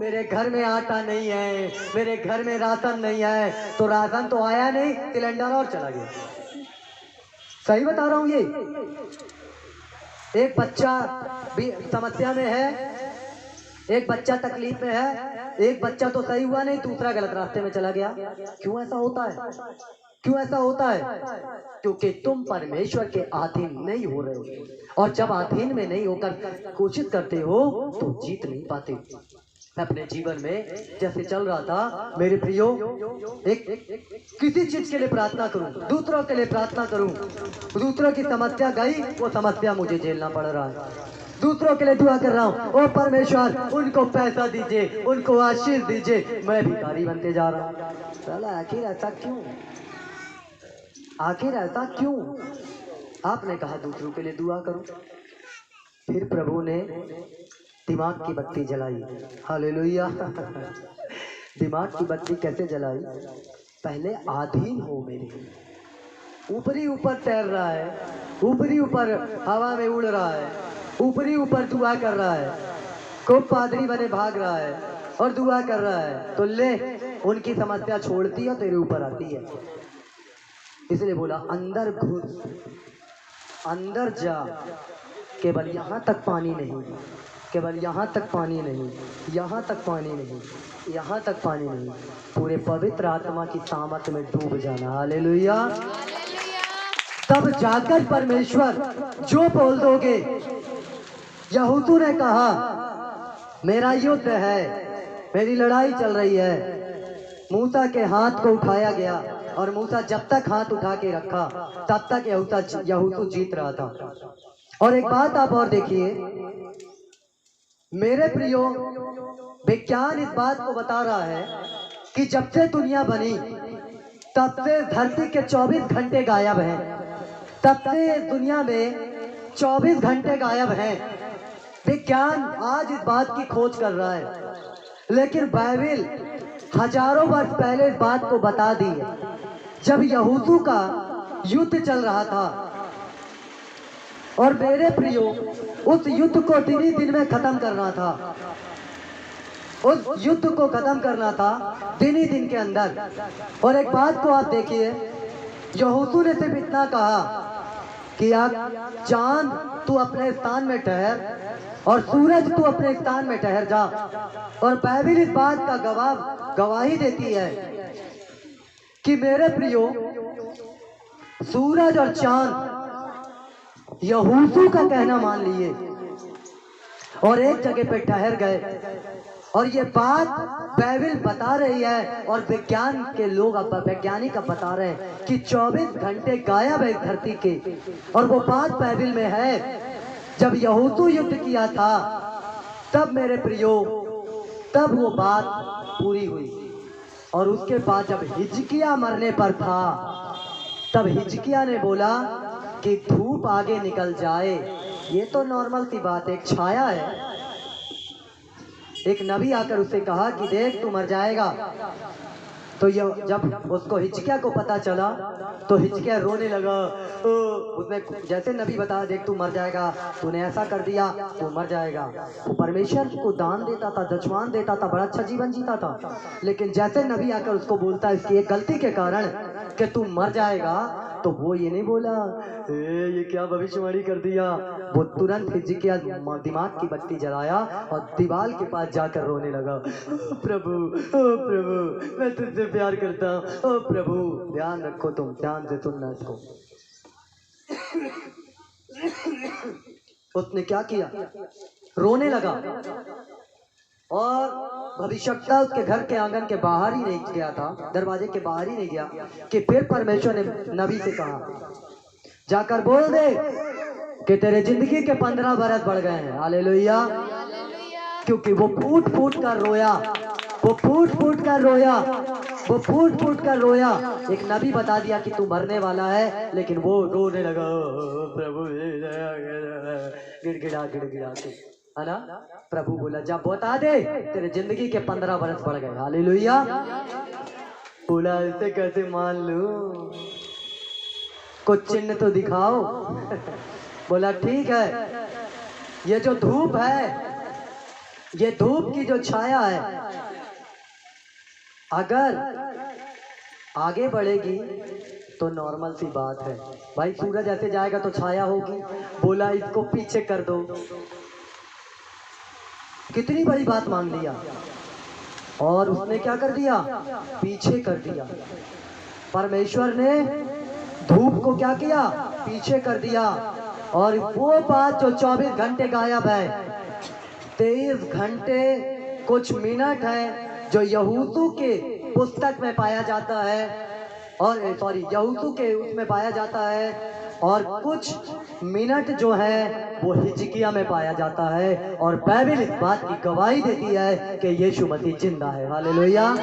मेरे घर में आटा नहीं है, मेरे घर में राशन नहीं है, तो राशन तो आया नहीं, सिलेंडर और चला गया। सही बता रहा हूं। ये एक बच्चा भी समस्या में है, एक बच्चा तकलीफ में है, एक बच्चा तो सही हुआ नहीं, दूसरा गलत रास्ते में चला गया। क्यों ऐसा होता है? क्यों ऐसा होता है? क्योंकि तुम परमेश्वर के अधीन नहीं हो रहे हो, और जब अधीन में नहीं होकर कोशिश करते हो तो जीत नहीं पाते। अपने जीवन में जैसे चल रहा था मेरे प्रियो, एक किसी चीज के लिए प्रार्थना करूं, दूसरों के लिए प्रार्थना करूं, दूसरों की समस्या गई, वो समस्या मुझे झेलना पड़ रहा है। दूसरों के लिए दुआ कर रहा हूँ, ओ परमेश्वर उनको पैसा दीजिए, उनको आशीष दीजिए, मैं भिखारी बनते जा रहा हूँ। साला आखिर ऐसा क्यों? आखिर ऐसा क्यों? आपने कहा दूसरों के लिए दुआ करो, फिर प्रभु ने दिमाग की बत्ती जलाई। हालेलुया। दिमाग की बत्ती कैसे जलाई? पहले अधीन हो मेरे, ऊपरी ऊपर तैर रहा है, ऊपरी ऊपर हवा में उड़ रहा है, ऊपरी ऊपर दुआ कर रहा है, खूब पादरी बने भाग रहा है और दुआ कर रहा है, तो ले उनकी समस्या छोड़ती है तेरे ऊपर आती है। इसलिए बोला अंदर घुस, अंदर जा, केवल यहाँ तक पानी नहीं, केवल यहाँ तक पानी नहीं, यहाँ तक पानी नहीं, यहाँ तक पानी नहीं, पूरे पवित्र आत्मा की सामर्थ में डूब जाना। हालेलुया। तब जाकर परमेश्वर जो बोल दोगे। यहूदू ने कहा मेरा युद्ध है, मेरी लड़ाई चल रही है। मूसा के हाथ को उठाया गया और मूसा जब तक हाथ उठा के रखा तब तक यहूदू जीत रहा था। और एक बात आप और देखिए मेरे प्रियो, विज्ञान इस बात को बता रहा है कि जब से दुनिया बनी तब से धरती के 24 घंटे गायब हैं, तब से दुनिया में 24 घंटे गायब हैं। विज्ञान आज इस बात की खोज कर रहा है, लेकिन बाइबिल हजारों वर्ष पहले इस बात को बता दी है। जब यहूदू का युद्ध चल रहा था और मेरे प्रियो उस युद्ध को दिन ही दिन में खत्म करना था, उस युद्ध को खत्म करना था दिन ही दिन के अंदर। और एक बात को आप देखिए, यहूदू ने सिर्फ इतना कहा कि आप चांद तू अपने स्थान में ठहर और सूरज तू अपने स्थान में ठहर जा। और बाइबिल इस बात का गवाही देती है कि मेरे प्रियो सूरज और चांद यहूदू का कहना मान लिए और एक जगह पे ठहर गए। और ये बात बाइबिल बता रही है और विज्ञान के लोग अब वैज्ञानिक अब बता रहे हैं कि 24 घंटे गायब है धरती के। और वो बात बाइबिल में है, जब यहूदू युद्ध किया था तब मेरे प्रियो तब वो बात पूरी हुई। और उसके बाद जब हिजकिया मरने पर था तब हिजकिया ने बोला कि धूप आगे निकल जाए। ये तो नॉर्मल सी बात है, एक छाया है। एक नबी आकर उससे कहा कि देख तू मर जाएगा। तो जब उसको हिजकिया को पता चला तो हिजकिया रोने लगा। उसने जैसे नबी बताया देख तू मर जाएगा, तूने ऐसा कर दिया, तू मर जाएगा। वो परमेश्वर को दान देता था, दशमान देता था, बड़ा अच्छा जीवन जीता था। लेकिन जैसे नबी आकर उसको बोलता है इसकी एक गलती के कारण कि तू मर जाएगा, तो वो ये नहीं बोला ये क्या भविष्यवाणी कर दिया। वो तुरंत हिजकिया दिमाग की बत्ती जलाया और दीवार के पास जाकर रोने लगा। प्रभु ओ प्रभु मैं तुझसे प्यार करता हूँ, ओ प्रभु ध्यान रखो, तुम ध्यान से सुनना इसको। उसने क्या किया? रोने लगा और भविष्यवक्ता उसके घर के आंगन के बाहर ही नहीं गया था, दरवाजे के बाहर ही नहीं गया कि फिर परमेश्वर ने नबी से कहा जाकर बोल दे कि तेरे जिंदगी के 15 बरस बढ़ गए हैं। हालेलुया। क्योंकि वो फूट फूट कर रोया, वो फूट फूट कर रोया, वो फूट फूट कर रोया। एक नबी बता दिया कि तू मरने वाला है, लेकिन वो रोने लगा प्रभु गिड़गिड़ा गिड़गिड़ा के, है ना। प्रभु बोला जब बता दे तेरे जिंदगी के 15 बरस बढ़ गए। हालेलुया। बोला ऐसे कैसे मान लूं, कुछ चिन्ह तो दिखाओ। बोला ठीक है, ये जो धूप है, ये धूप की जो छाया है, अगर आगे बढ़ेगी तो नॉर्मल सी बात है भाई, सूरज ऐसे जाएगा तो छाया होगी। बोला इसको पीछे कर दो। कितनी बड़ी बात मान लिया, और उसने क्या कर दिया, पीछे कर दिया। परमेश्वर ने धूप को क्या किया, पीछे कर दिया। और वो बात जो 24 घंटे गायब है, 23 घंटे कुछ मिनट है जो यहूसू के पुस्तक में पाया जाता है, और सॉरी यहूसू के उसमें पाया जाता है, और कुछ मिनट जो है वो हिजकिया में पाया जाता है। और बाइबल इस बात की गवाही देती है कि यीशु मसीह जिंदा है। हालेलुया।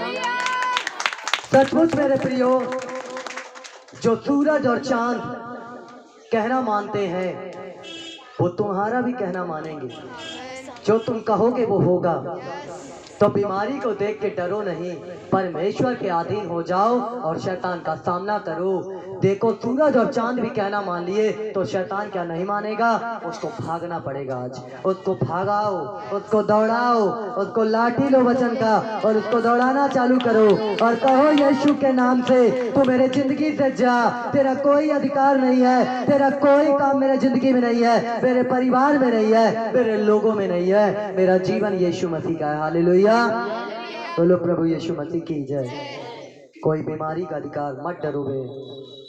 सचमुच मेरे प्रियो, जो सूरज और चांद कहना मानते हैं वो तुम्हारा भी कहना मानेंगे। जो तुम कहोगे वो होगा। तो बीमारी को देख के डरो नहीं, परमेश्वर के अधीन हो जाओ और शैतान का सामना करो। देखो सूरज और चांद भी कहना मान लिए तो शैतान क्या नहीं मानेगा, उसको भागना पड़ेगा। आज उसको भागाओ, उसको दौड़ाओ, उसको लाठी लो वचन का और उसको दौड़ाना चालू करो और कहो यीशु के नाम से तू मेरे जिंदगी से जा। तेरा कोई अधिकार नहीं है, तेरा कोई काम मेरे जिंदगी में नहीं है, मेरे परिवार में नहीं है, मेरे लोगों में नहीं है। मेरा जीवन यीशु मसीह का है। हालेलुया। बोलो प्रभु यीशु मसीह की जय। कोई बीमारी का अधिकार, मत डरो बे,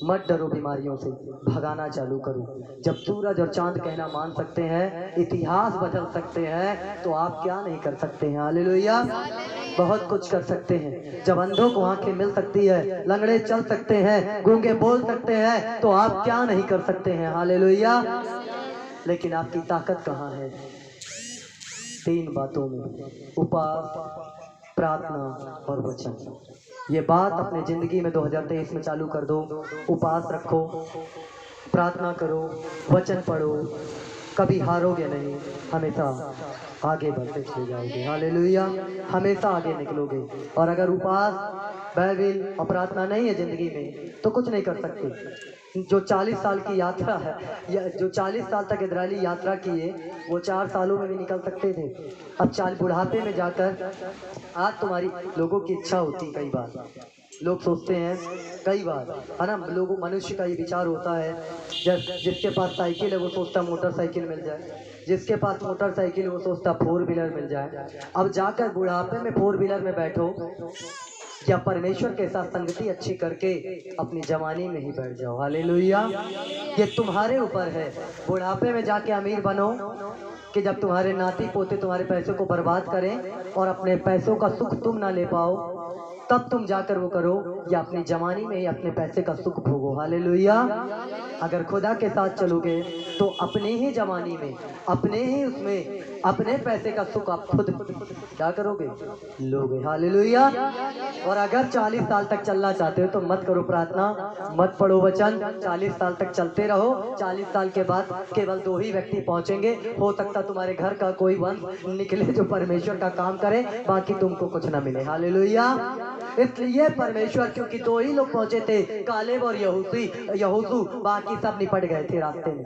मत डरो बीमारियों से, भगाना चालू करो। जब सूरज और चांद कहना मान सकते हैं, इतिहास बदल सकते हैं, तो आप क्या नहीं कर सकते हैं। हालेलुया। बहुत कुछ कर सकते हैं। जब अंधों को आंखें मिल सकती है, लंगड़े चल सकते हैं, गूंगे बोल सकते हैं, तो आप क्या नहीं कर सकते हैं। हालेलुया। लेकिन आपकी ताकत कहाँ है? 3 बातों में, उपवास, प्रार्थना और वचन। ये बात अपने जिंदगी में 2023 में चालू कर दो। उपवास रखो, प्रार्थना करो, वचन पढ़ो, कभी हारोगे नहीं, हमेशा आगे बढ़ते चले जाओगे। हालेलुया। हमेशा आगे निकलोगे। और अगर उपवास, बाइबल और प्रार्थना नहीं है जिंदगी में तो कुछ नहीं कर सकते। जो 40 साल की यात्रा है, या जो 40 साल तक इजरायली यात्रा किए, वो 4 सालों में भी निकल सकते थे। अब 40 बुढ़ापे में जाकर, आज तुम्हारी लोगों की इच्छा होती, कई बार लोग सोचते हैं, कई बार है ना, लोगों मनुष्य का ये विचार होता है, जिसके पास साइकिल है वो सोचता मोटरसाइकिल मिल जाए, जिसके पास मोटरसाइकिल वो सोचता 4 व्हीलर मिल जाए। अब जाकर बुढ़ापे में 4 व्हीलर में बैठो या परमेश्वर के साथ संगति अच्छी करके अपनी जवानी में ही बैठ जाओ। हालेलुया। ये तुम्हारे ऊपर है। बुढ़ापे में जाके अमीर बनो कि जब तुम्हारे नाती पोते तुम्हारे पैसों को बर्बाद करें और अपने पैसों का सुख तुम ना ले पाओ, तब तुम जाकर वो करो, या अपनी जवानी में ही अपने पैसे का सुख भोगो। हालेलुया। अगर खुदा के साथ चलोगे तो अपने ही जवानी में, अपने ही उसमें, अपने पैसे का सुख आप खुद क्या करोगे, लोगे। हालेलुया। और अगर 40 साल तक चलना चाहते हो तो मत करो प्रार्थना, मत पढ़ो वचन, 40 साल तक चलते रहो। 40 साल के बाद केवल 2 ही व्यक्ति पहुंचेंगे। हो सकता तुम्हारे घर का कोई वंश निकले जो परमेश्वर का काम करे, बाकी तुमको कुछ ना मिले। हालेलुया। इसलिए परमेश्वर, क्योंकि 2 ही लोग पहुंचे थे, कालेब और यहोशू, बाकी सब निपट गए थे रास्ते में।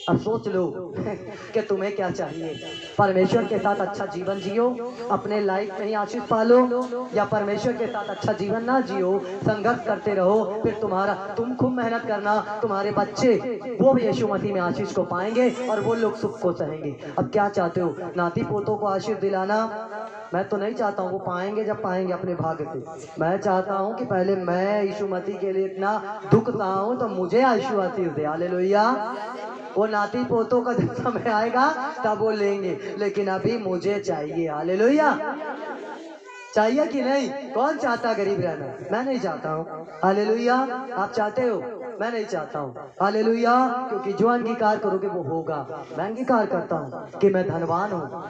अब सोच लो कि तुम्हें क्या चाहिए। परमेश्वर के साथ अच्छा जीवन जियो, अपने लाइफ में ही आशीष पालो, या परमेश्वर के साथ अच्छा जीवन ना जियो, संघर्ष करते रहो, फिर तुम खूब मेहनत करना, तुम्हारे बच्चे वो भी यीशु मसीह में आशीष को पाएंगे और वो लोग सुख को सहेंगे। अब क्या चाहते हो, नाती पोतों को आशीष दिलाना? मैं तो नहीं चाहता हूँ, वो पाएंगे जब पाएंगे अपने भाग्य से। मैं चाहता हूँ कि पहले मैं यीशु मसीह के लिए इतना दुख सहा हूँ तो मुझे यीशु आशीष दे। हालेलुया। वो नाती पोतों का जब समय आएगा तब वो लेंगे, लेकिन अभी मुझे चाहिए। हालेलुया। चाहिए कि नहीं? कौन चाहता गरीब रहना? मैं नहीं चाहता हूँ। हालेलुया। आप चाहते हो? मैं नहीं चाहता हूँ। हालेलुया। क्योंकि जो अंगीकार करोगे वो होगा। मैं अंगीकार करता हूँ कि मैं धनवान हूँ।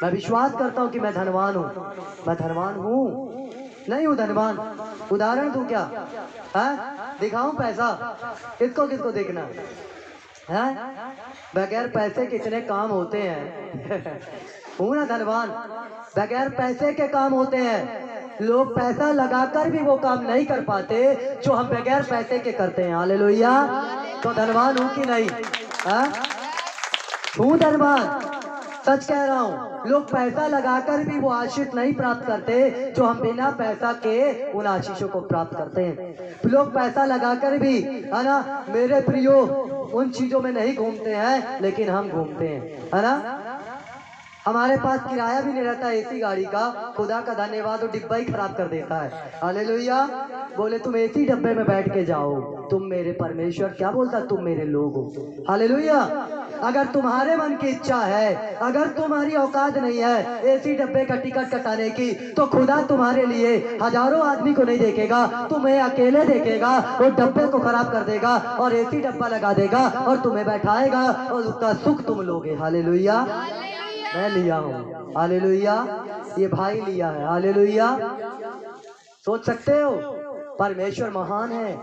मैं विश्वास करता हूँ कि मैं धनवान हूँ। मैं धनवान हूँ नहीं हूँ धनवान। उदाहरण दूं क्या? है दिखाऊं पैसा? किसको किसको देखना है? बगैर पैसे कितने काम होते हैं। हूं ना धनवान। बगैर पैसे के काम होते हैं। लोग पैसा लगाकर भी वो काम नहीं कर पाते जो हम बगैर पैसे के करते हैं। हालेलुया। तो धनवान हूं कि नहीं? हूं धनवान। सच कह रहा हूँ। लोग पैसा लगाकर भी वो आशीष नहीं प्राप्त करते जो हम बिना पैसा के उन आशीषों को प्राप्त करते हैं। लोग पैसा लगाकर भी, है ना मेरे प्रियो, उन चीजों में नहीं घूमते हैं, लेकिन हम घूमते हैं, है ना। हमारे पास किराया भी नहीं रहता एसी गाड़ी का। खुदा का धन्यवाद, वो डिब्बा ही खराब कर देता है। हालेलुया। बोले तुम एसी डब्बे में बैठ के जाओ, तुम मेरे परमेश्वर, क्या बोलता, तुम मेरे लोग हो। हालेलुया। अगर तुम्हारे मन की इच्छा है, अगर तुम्हारी औकात नहीं है एसी डब्बे का टिकट कटाने की, तो खुदा तुम्हारे लिए हजारों आदमी को नहीं देखेगा, तुम्हें अकेले देखेगा। वो डब्बे को खराब कर देगा और एसी डब्बा लगा देगा और तुम्हें बैठाएगा और उसका सुख तुम लोगे। हालेलुया। मैं लिया हूँ। हालेलुया। ये भाई लिया है। हालेलुया। सोच सकते हो परमेश्वर महान है,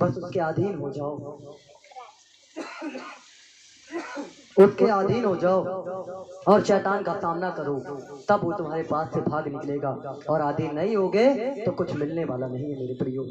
बस उसके अधीन हो जाओ, उसके अधीन हो जाओ और शैतान का सामना करो, तब वो तुम्हारे पास से भाग निकलेगा। और अधीन नहीं होगे तो कुछ मिलने वाला नहीं है मेरे प्रियो।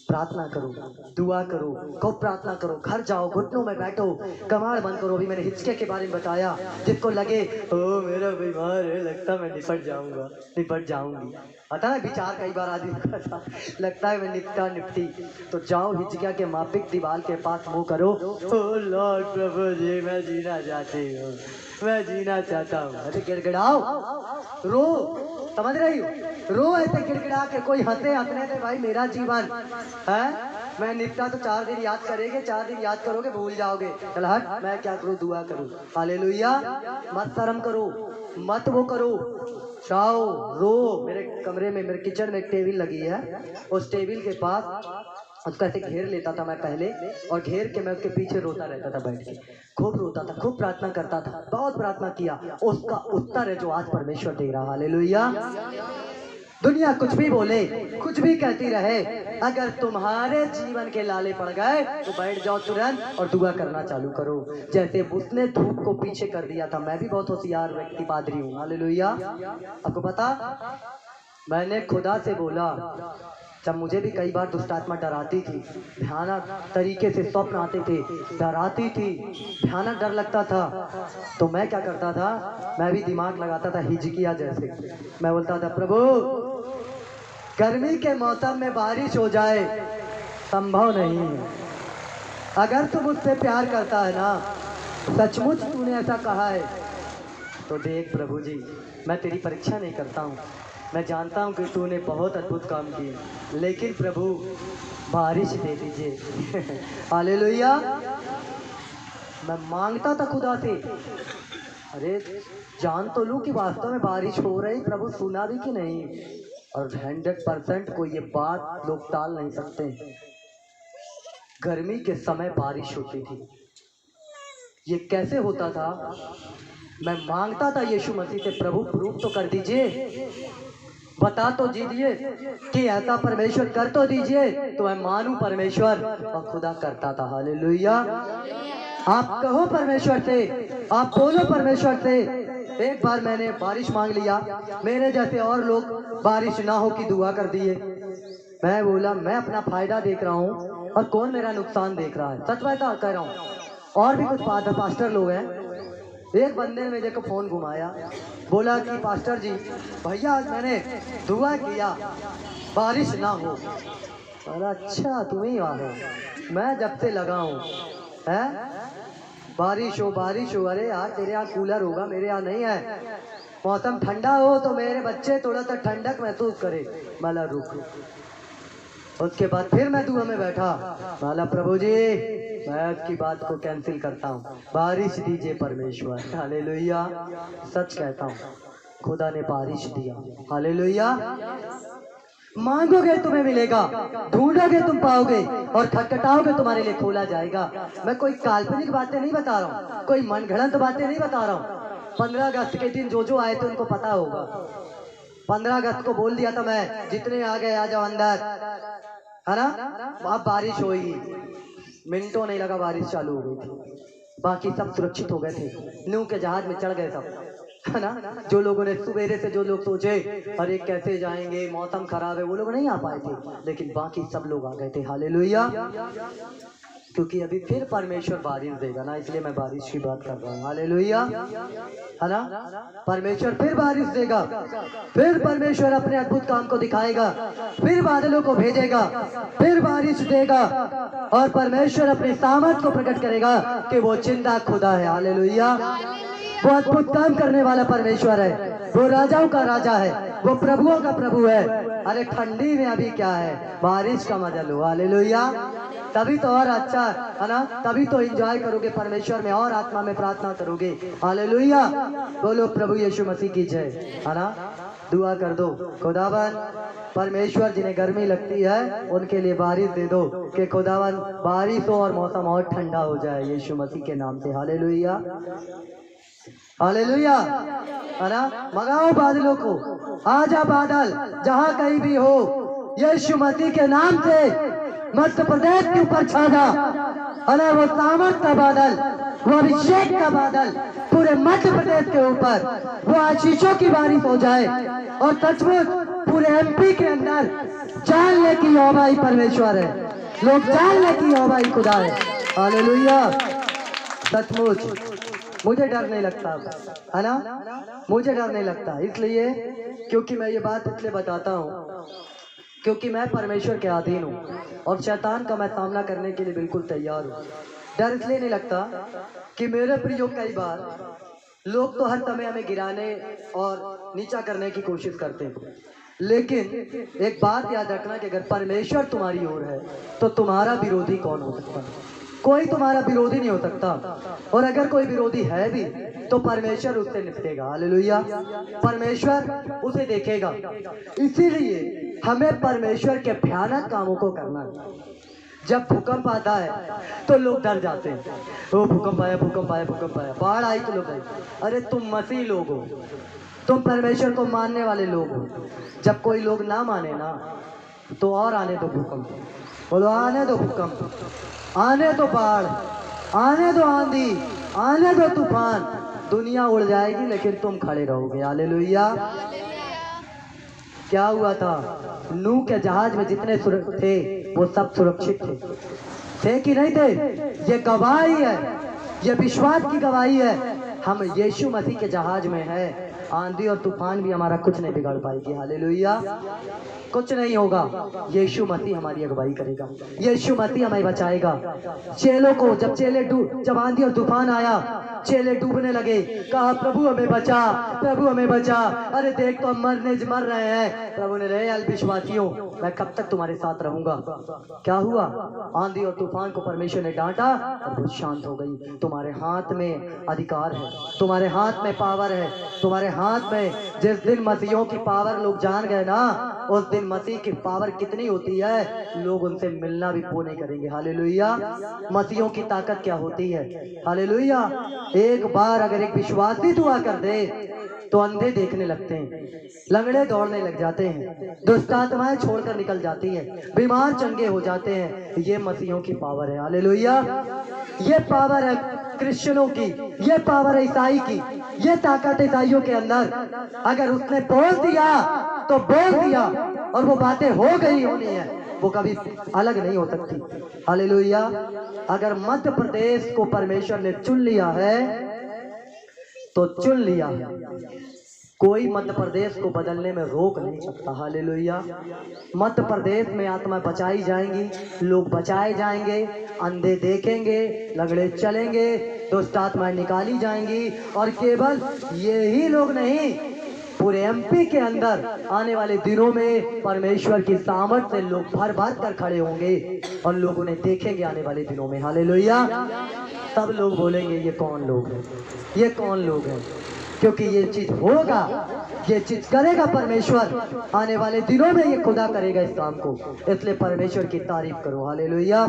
प्रार्थना करो, दुआ करो, खूब प्रार्थना करो, घर जाओ, घुटनों में बैठो, कमाड़ बंद करो। अभी मैंने हिचके के बारे में बताया। जिसको लगे ओ मेरा बीमार है, लगता मैं निपट जाऊंगा, निपट जाऊंगी, आता है विचार कई बार आदमी का था, लगता है मैं निपटा निपटी, तो जाओ हिचकिया के मापिक दीवार के पास मुंह करो, ओ लॉर्ड प्रभु जी मैं जीना चाहती हूँ, मैं जीना चाहता हूँ। अरे गिड़गिड़ाओ, रो, समझ रही हो, रो ऐसे गिड़गिड़ा के। कोई हंसे हंसने दे भाई, मेरा जीवन है, मैं निपटा तो 4 दिन याद करेंगे, 4 दिन याद करोगे भूल जाओगे, चल हट, मैं क्या करूँ, दुआ करूँ। हालेलुया। मत शर्म करो, मत वो करो, जाओ रो। मेरे कमरे में, मेरे किचन में एक टेबल लगी है, उस टेबल के पास उसका ऐसे घेर लेता था मैं पहले, और घेर के मैं उसके पीछे रोता रहता था बैठ के, खूब रोता था, खूब प्रार्थना करता था, बहुत प्रार्थना किया। उसका उत्तर है जो आज परमेश्वर दे रहा। हालेलुया। दुनिया कुछ भी बोले, कुछ भी कहती रहे, अगर तुम्हारे जीवन के लाले पड़ गए तो बैठ जाओ तुरंत और दुआ करना चालू करो। जैसे उसने धूप को पीछे कर दिया था। मैं भी बहुत होशियार व्यक्ति पादरी हूँ। हालेलुया। आपको पता, मैंने खुदा से बोला, जब मुझे भी कई बार दुष्ट आत्मा डराती थी, भयानक तरीके से स्वप्न आते थे, डराती थी, भयानक डर लगता था, तो मैं क्या करता था, मैं भी दिमाग लगाता था हिजकिया जैसे। मैं बोलता था प्रभु गर्मी के मौसम में बारिश हो जाए संभव नहीं है, अगर तू मुझसे प्यार करता है ना, सचमुच तूने ऐसा कहा है, तो देख प्रभु जी, मैं तेरी परीक्षा नहीं करता हूँ, मैं जानता हूँ कि तूने बहुत अद्भुत काम किए, लेकिन प्रभु बारिश दे दीजिए। हालेलुया। मैं मांगता था खुदा से, अरे जान तो लूँ कि वास्तव में बारिश हो रही, प्रभु सुना भी कि नहीं। और 100% को ये बात लोग टाल नहीं सकते, गर्मी के समय बारिश होती थी। ये कैसे होता था? मैं मांगता था यीशु मसीह से, प्रभु प्रूफ तो कर दीजिए, बता तो दीजिए कि ऐसा परमेश्वर कर तो दीजिए, तो मैं मानूं परमेश्वर। और खुदा करता था। हालेलुया। आप कहो परमेश्वर से, आप बोलो परमेश्वर से। एक बार मैंने बारिश मांग लिया, मेरे जैसे और लोग बारिश ना हो की दुआ कर दिए। मैं बोला मैं अपना फायदा देख रहा हूँ और कौन मेरा नुकसान देख रहा है, सच बता कह रहा हूँ। और भी कुछ पास्टर लोग हैं। एक बंदे ने मेरे को फोन घुमाया, बोला कि पास्टर जी भैया आज मैंने दुआ किया बारिश ना हो। बोला अच्छा तुम ही आ हो, मैं जब से लगा हूँ है बारिश हो बारिश हो। अरे यार तेरे यहाँ कूलर होगा, मेरे यहाँ नहीं है। मौसम ठंडा हो तो मेरे बच्चे थोड़ा सा ठंडक महसूस करे। माला रुक। उसके बाद फिर मैं दुआ में बैठा, माला प्रभु जी मैं उसकी बात को कैंसिल करता हूँ, बारिश दीजिए परमेश्वर। हालेलुया। सच कहता हूँ खुदा ने बारिश दिया। हालेलुया। मांगोगे तुम्हें मिलेगा, ढूंढोगे तुम पाओगे, और खटखटाओगे तुम्हारे लिए खोला जाएगा। मैं कोई काल्पनिक बातें नहीं बता रहा हूँ, कोई मनगढ़ंत बातें नहीं बता रहा हूँ। 15 अगस्त के दिन जो जो आए थे उनको पता होगा। 15 अगस्त को बोल दिया था मैं, जितने आ गए आ जाओ अंदर, है ना। वहां बारिश हुई, मिनटों नहीं लगा बारिश चालू हो गई थी। बाकी सब सुरक्षित हो गए थे, नूह के जहाज में चढ़ गए सब, है ना। जो लोगों ने सुबेरे से जो लोग सोचे अरे कैसे जाएंगे, मौसम खराब है, वो लोग नहीं आ पाए थे, लेकिन बाकी सब लोग आ गए थे। हालेलुया। क्योंकि अभी फिर परमेश्वर बारिश देगा ना, इसलिए मैं बारिश की बात कर रहा हूँ। हालेलुया, है ना। परमेश्वर फिर बारिश देगा, फिर परमेश्वर अपने अद्भुत काम को दिखाएगा, फिर बादलों को भेजेगा, फिर बारिश देगा, और परमेश्वर अपनी सामर्थ को प्रकट करेगा कि वो जिंदा खुदा है। हालेलुया। वो अद्भुत काम करने वाला परमेश्वर है, वो राजाओं का राजा है, वो प्रभुओं का प्रभु है। अरे ठंडी में अभी क्या है, बारिश का मजा लो। हालेलुया। तभी तो और अच्छा, है ना, तभी तो एंजॉय करोगे परमेश्वर में, और आत्मा में प्रार्थना करोगे। हालेलुया। बोलो प्रभु यीशु मसीह की जय, है ना। दुआ कर दो, खुदावन परमेश्वर जिन्हें गर्मी लगती है उनके लिए बारिश दे दो, कि खुदावन बारिश हो और मौसम और ठंडा हो जाए यीशु मसीह के नाम से। हालेलुया, हालेलुया, है ना। मंगाओ बादलों को, आजा बादल जहां कहीं भी हो, यीशु मसीह के नाम से मध्य प्रदेश के ऊपर छा जा, है ना। वो सामर्थ का बादल, वो अभिषेक का बादल पूरे मध्य प्रदेश के ऊपर, वो आशीषों की बारिश हो जाए, और सचमुच पूरे एमपी के अंदर जान ले की यहोवा परमेश्वर है, लोग जान ले की यहोवा खुदा है। हालेलुया। सचमुच मुझे डर नहीं लगता, है ना, मुझे डर नहीं लगता, इसलिए क्योंकि मैं ये बात इसलिए बताता हूँ क्योंकि मैं परमेश्वर के अधीन हूँ, और शैतान का मैं सामना करने के लिए बिल्कुल तैयार हूँ। डर इसलिए नहीं लगता कि मेरे प्रियो कई बार लोग तो हर समय हमें गिराने और नीचा करने की कोशिश करते हैं, लेकिन एक बात याद रखना कि अगर परमेश्वर तुम्हारी ओर है तो तुम्हारा विरोधी कौन हो सकता है? कोई तुम्हारा विरोधी नहीं हो सकता, और अगर कोई विरोधी है भी तो परमेश्वर उससे निपटेगा। हालेलुया। परमेश्वर उसे देखेगा। इसीलिए हमें परमेश्वर के भयानक कामों को करना है। जब भूकंप आता है तो लोग डर जाते हैं, वो भूकंप आया, भूकंप आया, भूकंप आया, बाढ़ आई तो लोग आए। अरे तुम मसीह लोग हो, तुम परमेश्वर को मानने वाले लोग हो। जब कोई लोग ना माने ना तो और आने दो भूकंप, बोलो आने दो भूकंप, आने दो बाढ़, आने दो आंधी, आने दो तूफान, दुनिया उड़ जाएगी लेकिन तुम खड़े रहोगे। हालेलुया। क्या हुआ था, नूह के जहाज में जितने थे वो सब सुरक्षित थे कि नहीं थे? ये गवाही है, ये विश्वास की गवाही है। हम यीशु मसीह के जहाज में है, आंधी और तूफान भी हमारा कुछ नहीं बिगाड़ पाएगी। हालेलुया। कुछ नहीं होगा, यीशु मसीह हमारी अगुवाई करेगा, यीशु मसीह हमें बचाएगा। चेलों को जब आंधी और तूफान आया, चेले डूबने लगे, कहा प्रभु हमें बचा, प्रभु हमें बचा। अरे देख तो हम मर रहे हैं। प्रभु ने रहे विश्वासियों, मैं कब तक तुम्हारे साथ रहूंगा। क्या हुआ, आंधी और तूफान को परमेश्वर ने डांटा और वो शांत हो गई। तुम्हारे हाथ में अधिकार है, तुम्हारे हाथ में पावर है, तुम्हारे हाथ में। जिस दिन मसीहों की पावर लोग जान गए ना, उस दिन मसीह की पावर कितनी होती है, लोग उनसे मिलना भी वो नहीं करेंगे। हालेलुया। मसीहों की ताकत क्या होती है। हालेलुया। एक बार अगर एक विश्वासी दुआ कर दे तो अंधे देखने लगते हैं, लंगड़े दौड़ने लग जाते हैं, दुष्ट आत्माएं छोड़कर निकल जाती हैं, बीमार चंगे हो जाते हैं। ये मसीहों की पावर है। हालेलुया। ये पावर है क्रिश्चियनों की, ये पावर है ईसाई की, ये ताकत ईसाइयों के अंदर। अगर उसने बोल दिया तो बोल दिया, और वो बातें हो गई होनी है, वो कभी अलग नहीं हो सकती। हालेलुया। अगर मध्य प्रदेश को परमेश्वर ने चुन लिया है तो चुन लिया है, कोई मध्य प्रदेश को बदलने में रोक नहीं सकता। हालेलुया। मध्य प्रदेश में आत्मा बचाई जाएंगी, लोग बचाए जाएंगे, अंधे देखेंगे, लंगड़े चलेंगे, दुष्ट आत्माएं निकाली जाएंगी। और केवल यही लोग नहीं, पूरे एमपी के अंदर आने वाले दिनों में परमेश्वर की सामर्थ से लोग भर भर कर खड़े होंगे और लोग उन्हें देखेंगे आने वाले दिनों में। हालेलुया। सब लोग बोलेंगे ये कौन लोग हैं, ये कौन लोग हैं। क्योंकि ये चीज होगा, ये चीज करेगा परमेश्वर। आने वाले दिनों में ये खुदा करेगा इस काम को, इसलिए परमेश्वर की तारीफ करो। हालेलुया,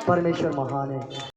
परमेश्वर महान है।